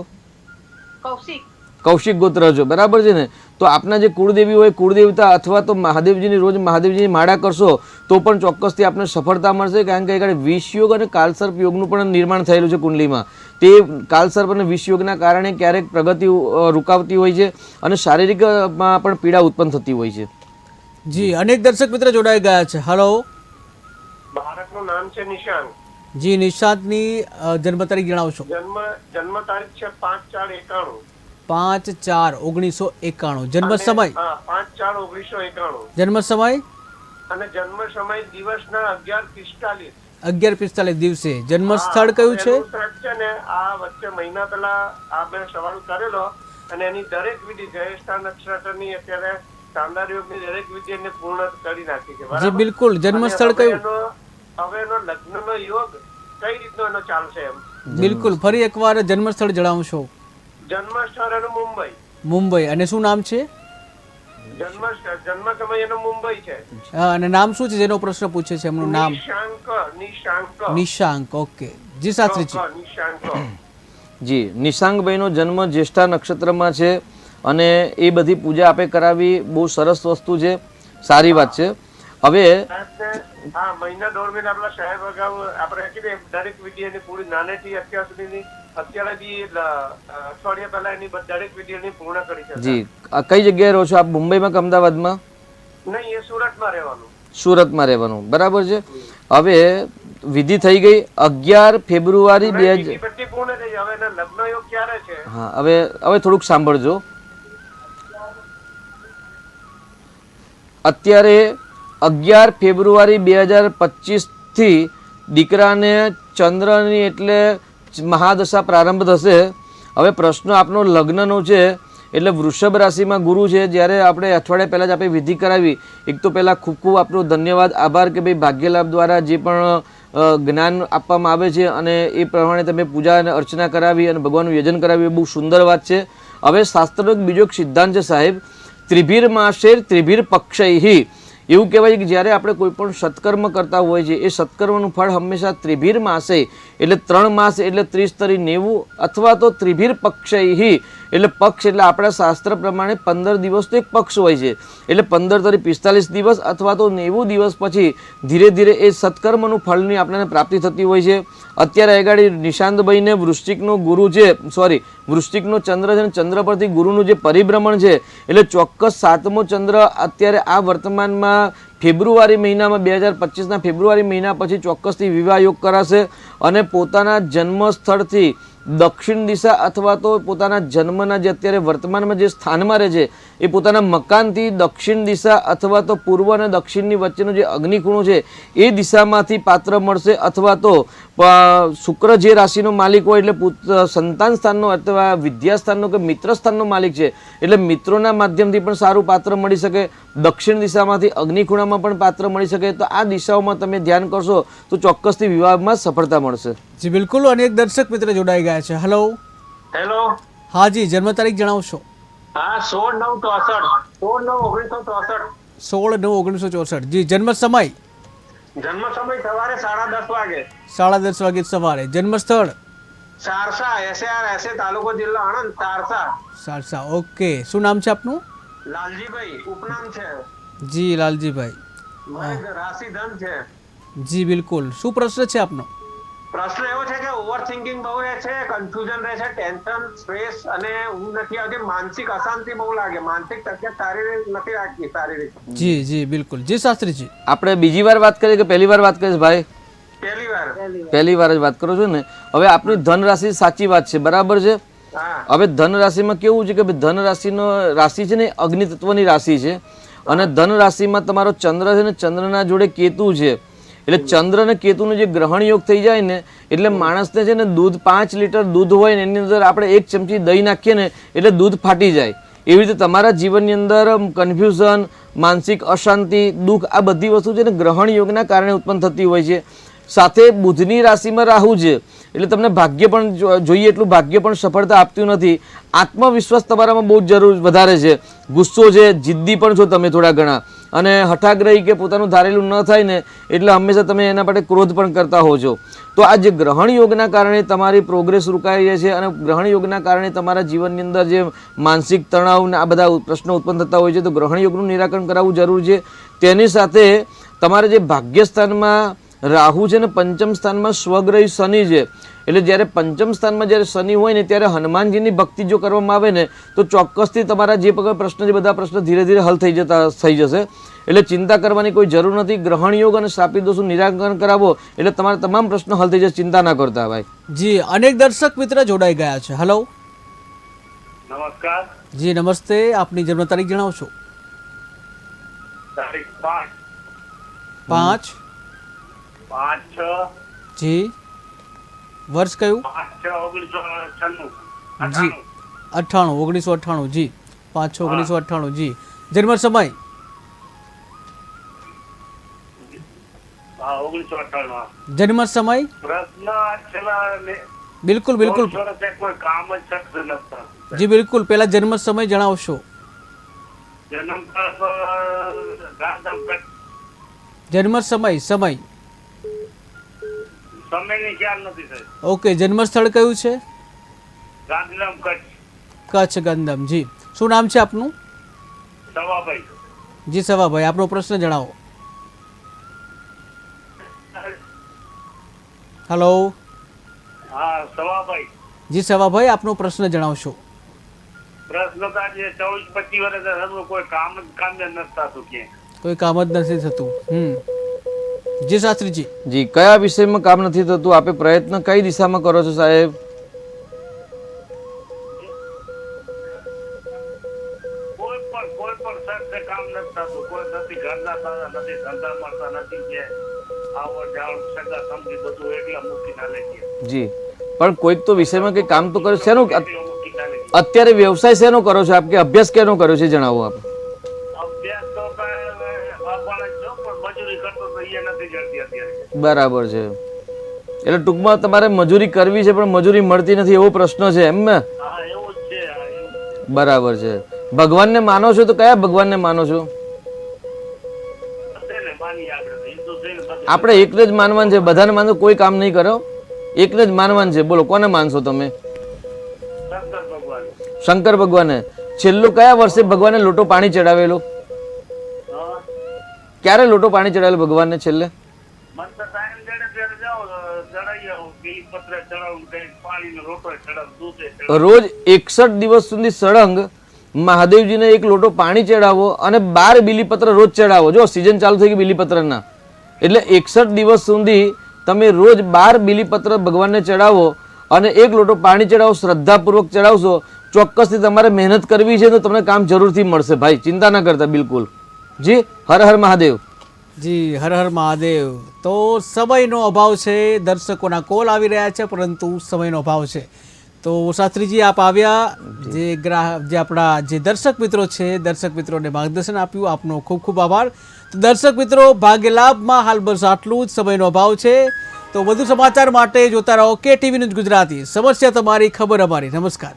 કૌશિક. કૌશિક ગોત્ર છો બરાબર છે ને? તો આપના જે કુળદેવી હોય, કુળદેવતા અથવા તો મહાદેવજીની રોજ મહાદેવજીની માળા કરશો તો પણ ચોક્કસથી આપને સફળતા મળશે. કારણ કે આગળ વિષયોગ અને કાલસર્પ યોગનું પણ નિર્માણ થયેલું છે કુંડલીમાં. તે કાલસર્પ અને વિષયોગના કારણે ક્યારેક પ્રગતિ રૂકાવતી હોય છે અને શારીરિકમાં પણ પીડા ઉત્પન્ન થતી હોય છે. જી. અનેક દર્શક મિત્ર જોડાઈ ગયા છે. હલો. બાળકનું નામ છે નિશાંત. જી. નિશાંતની જન્મ તારીખ જણાવશો. જન્મ તારીખ છે 5/4/91. 5/4/1991. જન્મ સમય? હા, 5/4/1991. જન્મ સમય? અને જન્મ સમય દિવસના 11:45. 11:45 દિવસે. જન્મ સ્થળ કયું છે? એનું સ્થળ છે ને આ વચ્ચે મહિના પહેલા આ મેં સવાલ કરેલો અને એની દરેક વિધિ જયેષ્ઠા નક્ષત્રની અત્યારે શાનદાર યોગની દરેક વિધિ એને પૂર્ણ કરી નાખી છે. જી બિલકુલ. જન્મ સ્થળ કયું? હવે એનો લગ્નનો યોગ કઈ રીતનો એનો ચાલશે એમ? બિલકુલ. ફરી એકવાર જન્મ સ્થળ જણાવશો. જન્મ સ્થળ એનું મુંબઈ. મુંબઈ. અને શું નામ છે? જન્મ સમય એનો મુંબઈ છે. અને નામ શું છે જેનો પ્રશ્ન પૂછે છે એમનું નામ? નિશાંક. ઓકે જી શાસ્ત્રીજી. નિશાંક. જી. નિશાંકભાઈનો જન્મ જ્યેષ્ઠા નક્ષત્રમાં છે અને એ બધી પૂજા આપણે કરાવી બહુ સરસ વસ્તુ છે, સારી વાત છે. હવે હા, મહિના દોઢ મહિના આપણા સાહેબ અગાઉ આપણે કીધે દરેક વિડીયોની પૂરી નાનેથી અત્યાર સુધીની અત્યારે બી અઠવાડિયા પહેલા એની દરેક વિડીયોની પૂર્ણ કરી છે. જી, કઈ જગ્યાએ રહો છો આપ? મુંબઈમાં કે અમદાવાદમાં? નહીં, એ સુરતમાં રહેવાનું. સુરતમાં રહેવાનું, બરાબર છે. હવે વિધિ થઈ ગઈ 11 ફેબ્રુઆરી 2000. બધી પૂર્ણ થઈ હવે એના લગ્ન યોગ ક્યારે છે? હા, હવે થોડુંક સાંભળજો. અત્યારે 11 ફેબ્રુઆરી 2025 થી દીકરાને ચંદ્રની એટલે મહાદશા પ્રારંભ થશે. હવે પ્રશ્ન આપનો લગ્નનો છે, એટલે વૃષભ રાશિમાં ગુરુ છે. જ્યારે આપણે અઠવાડિયા પહેલાં જ આપણે વિધિ કરાવી, એક તો પહેલાં ખૂબ ખૂબ આપનો ધન્યવાદ, આભાર કે ભાઈ ભાગ્યલાભ દ્વારા જે પણ જ્ઞાન આપવામાં આવે છે અને એ પ્રમાણે તમે પૂજા અને અર્ચના કરાવી અને ભગવાનનું યજન કરાવ્યું, એ બહુ સુંદર વાત છે. હવે શાસ્ત્રનો બીજો એક સિદ્ધાંત છે સાહેબ, ત્રિભીર માસેર ત્રિભીર પક્ષૈહિ. એવું કહેવાય છે કે જ્યારે આપણે કોઈ પણ સત્કર્મ કરતા હોય છે, એ સત્કર્મનું ફળ હંમેશા ત્રિભીર માસે એટલે 3 માસ એટલે 30 તરી 90, અથવા તો ત્રિભીર પક્ષૈહિ એટલે પક્ષ એટલે આપણા શાસ્ત્ર પ્રમાણે 15 દિવસનો એક પક્ષ હોય છે, એટલે 15 તરી 45 દિવસ અથવા તો 90 દિવસ પછી ધીરે ધીરે એ સત્કર્મનું ફળની આપણને પ્રાપ્તિ થતી હોય છે. અત્યારે આગળ નિશાંતભાઈને વૃશ્ચિકનો ગુરુ છે, વૃશ્ચિકનો ચંદ્ર છે, અને ચંદ્ર પરથી ગુરુનું જે પરિભ્રમણ છે, એટલે ચોક્કસ 7મો ચંદ્ર અત્યારે આ વર્તમાનમાં ફેબ્રુઆરી મહિનામાં 2025ના ફેબ્રુઆરી મહિના પછી ચોક્કસથી વિવાહ યોગ કરાશે. અને પોતાના જન્મ સ્થળથી દક્ષિણ દિશા અથવા તો પોતાના જન્મના જે અત્યારે વર્તમાનમાં જે સ્થાનમાં રહે છે, એ પોતાના મકાનથી દક્ષિણ દિશા અથવા તો પૂર્વ અને દક્ષિણની વચ્ચેનો જે અગ્નિખૂણો છે, એ દિશામાંથી પાત્ર મળશે. અથવા તો શુક્ર જે રાશિનો માલિક હોય એટલે સંતાન સ્થાનનો અથવા વિદ્યા સ્થાનનો કે મિત્ર સ્થાનનો માલિક છે, એટલે મિત્રોના માધ્યમથી પણ સારું પાત્ર મળી શકે. દક્ષિણ દિશામાંથી અગ્નિખૂણામાં પણ પાત્ર મળી શકે. તો આ દિશાઓમાં તમે ધ્યાન કરશો તો ચોક્કસથી વિવાહમાં સફળતા મળશે. જી બિલકુલ. અને એક દર્શક મિત્ર જોડાઈ ગયા છે. હેલો. હેલો. હા જી, જન્મ તારીખ જણાવશો? હા, 16/9/64. 16/9/1964. જી, જન્મ સમય? જન્મ સમય સવારે 10:30 વાગે. 10:30 વાગે સવારે. જન્મ સ્થળ? સારસા, SAR તાલુકો જિલ્લો આણંદ. સારસા. ઓકે. શું નામ છે આપનું? લાલજીભાઈ ઉપનામ છે. જી લાલજીભાઈ. રાશિ ધન છે. જી બિલકુલ. શું પ્રશ્ન છે આપનો? પ્રશ્ન એવો છે કે ઓવર થિંકિંગ બહુ રહે છે, કન્ફ્યુઝન રહે છે, ટેન્શન, સ્ટ્રેસ અને ઊંઘ નથી આવતી, માનસિક અશાંતિ બહુ લાગે, માનસિક તબિયત સારી નથી રાખતી શારીરિક. જી જી બિલકુલ. જી શાસ્ત્રીજી, આપણે બીજી વાર વાત કરીએ કે પહેલી વાર વાત કરીએ ભાઈ? પહેલી વાર જ વાત કરો છો ને. હવે આપની ધન રાશિ સાચી વાત છે, બરાબર છે. હવે ધન રાશિમાં કેવું છે કે ધન રાશિનો રાશિ છે ને અગ્નિ તત્વની રાશિ છે, અને ધન રાશિમાં તમારો ચંદ્ર છે ને ચંદ્રના જોડે કેતુ છે. એટલે ચંદ્ર અને કેતુનો જે ગ્રહણ યોગ થઈ જાય ને, એટલે માણસને છે ને દૂધ 5 લીટર દૂધ હોય ને એની અંદર આપણે 1 ચમચી દહીં નાખીએ ને એટલે દૂધ ફાટી જાય. એવી રીતે તમારા જીવનની અંદર કન્ફ્યુઝન, માનસિક અશાંતિ, દુઃખ, આ બધી વસ્તુ છે ને ગ્રહણ યોગના કારણે ઉત્પન્ન થતી હોય છે. સાથે બુધની રાશિમાં રાહુ છે, એટલે તમને ભાગ્ય પણ જોઈએ એટલું ભાગ્ય પણ સફળતા આપતું નથી. આત્મવિશ્વાસ તમારામાં બહુ જ વધારે છે, ગુસ્સો છે, જિદ્દી પણ છો તમે થોડા ઘણા, અને હઠાગ્રહી કે પોતાનું ધારેલું ન થાય ને એટલે હંમેશા તમે એના માટે ક્રોધ પણ કરતા હો છો. તો આ જે ગ્રહણ યોગના કારણે તમારી પ્રોગ્રેસ રોકાઈ રહે છે, અને ગ્રહણ યોગના કારણે તમારા જીવનની અંદર જે માનસિક તણાવ ને આ બધા પ્રશ્નો ઉત્પન્ન થતા હોય છે, તો ગ્રહણ યોગનું નિરાકરણ કરાવવું જરૂર છે. તેની સાથે તમારે જે ભાગ્યસ્થાનમાં રાહુ છે ને પંચમ સ્થાનમાં સ્વગ્રહી શનિ છે, એટલે જ્યારે પંચમ સ્થાનમાં જ્યારે શનિ હોય ને ત્યારે હનુમાનજીની ભક્તિ જો કરવામાં આવે ને તો ચોક્કસથી તમારા જે પ્રશ્ન છે બધા પ્રશ્નો ધીરે ધીરે હલ થઈ જશે. એટલે ચિંતા કરવાની કોઈ જરૂર નથી. ગ્રહણ યોગ અને શ્રાપિત દોષનું નિરાકરણ કરાવો એટલે તમારા તમામ પ્રશ્નો હલ થઈ જશે. ચિંતા ના કરતા ભાઈ. જી, અનેક દર્શક મિત્ર જોડાઈ ગયા છે. હેલો. નમસ્કાર. જી નમસ્તે. આપની જન્મ તારીખ જણાવશો? તારીખ 5/6. જી. વર્ષ કયું? 5/6/1998. જી 1998. જી 5/6/1998. જી. જન્મ સમય? 1998. જન્મ સમય? પ્રશ્ન છેલ્લા બિલકુલ બિલકુલ. કોઈ કામ જ શકતું નથી. જી બિલકુલ. પહેલા જન્મ સમય જણાવશો? જન્મ જન્મ સમય સમયની ખ્યાલ નથી સાહેબ. ઓકે. જન્મ સ્થળ કયું છે? ગાંધીધામ કચ્છ. કચ્છ ગાંધીધામ. જી. શું નામ છે આપનું? સવાભાઈ. જી સવાભાઈ, આપનો પ્રશ્ન જણાવો. હલો. હા સવાભાઈ. જી સવાભાઈ, આપનો પ્રશ્ન જણાવશો. પ્રશ્ન તો આજે 24-25 વર્ષ હતું, કોઈ કામ જ નથી થતું ક્યાંય. કોઈ કામ જ નથી થતું. જી શાસ્ત્રીજી. જી, કયા વિષયમાં કામ નથી થતું? આપે પ્રયત્ન કઈ દિશામાં કરો છો સાહેબ? કોઈ પણ સર કામ નથી થતું, કોઈ નથી ઘરના સારા, નથી ધંધા મળતા, નથી કે આવડ જાવડ સગા સમજી બધું એટલે મૂકી ના લે કે. જી, પણ કોઈક તો વિષયમાં કઈ કામ તો કરો. શેનું મૂકી ના લે. અત્યારે વ્યવસાય શેનો કરો છો આપ, કે અભ્યાસ કેનો કર્યો છે જણાવો આપ. અભ્યાસ તો ભગવાન જ છો, પણ મજૂરી કરતો તો એ નથી જડતી અત્યારે. બરાબર છે. એટલે ટૂંકમાં તમારે મજૂરી કરવી છે પણ મજૂરી મળતી નથી એવો પ્રશ્ન છે એમ ને? હા એવું જ છે. હા, એવું. બરાબર છે. ભગવાનને માનો છો તો કયા ભગવાનને માનો છો? બધાને માનીએ આપણે, હિન્દુ થઈને બધે. આપણે એકને જ માનવાનું છે, બધાને માનો કોઈ કામ નહીં કરો, એકને જ માનવાનું છે. બોલો કોને માનશો તમે? શંકર ભગવાન. શંકર ભગવાને. છેલ્લો કયા વર્ષે ભગવાને લોટો પાણી ચડાવેલો? હા. ક્યારે લોટો પાણી ચડાવેલો ભગવાનને છેલ્લે? મન તો ટાઈમ જડે ત્યારે જાઓ, ચડાવી આવો, બીલીપત્ર ચડાવું, કઈ પાણીનો રોટો ચડાવું, દૂધે ચડાવું. રોજ 61 દિવસ સુધી સળંગ મહાદેવજીને એક લોટો પાણી ચડાવો અને 12 બીલીપત્ર રોજ ચડાવો. જો સિઝન ચાલુ થઈ ગઈ બીલીપત્રના, એટલે 61 દિવસ સુધી તમે રોજ 12 બીલીપત્ર ભગવાનને ચડાવો અને એક લોટો પાણી ચડાવો, શ્રદ્ધાપૂર્વક ચડાવશો, ચોક્કસથી તમારે મહેનત કરવી છે તો તમને કામ જરૂરથી મળશે ભાઈ, ચિંતા ન કરતા બિલકુલ. જી, હર હર મહાદેવ. જી, હર હર મહાદેવ. તો સમયનો અભાવ છે, દર્શકોના કોલ આવી રહ્યા છે પરંતુ સમયનો અભાવ છે. તો શાસ્ત્રીજી આપ આવ્યા, જે આપણા જે દર્શક મિત્રો છે, દર્શક મિત્રોને માર્ગદર્શન આપ્યું, આપનો ખૂબ ખૂબ આભાર. તો દર્શક મિત્રો, ભાગ્ય લાભમાં હાલ બસ આટલું જ, સમયનો અભાવ છે. તો વધુ સમાચાર માટે જોતા રહો KTV ન્યૂઝ ગુજરાતી. સમસ્યા તમારી, ખબર અમારી. નમસ્કાર.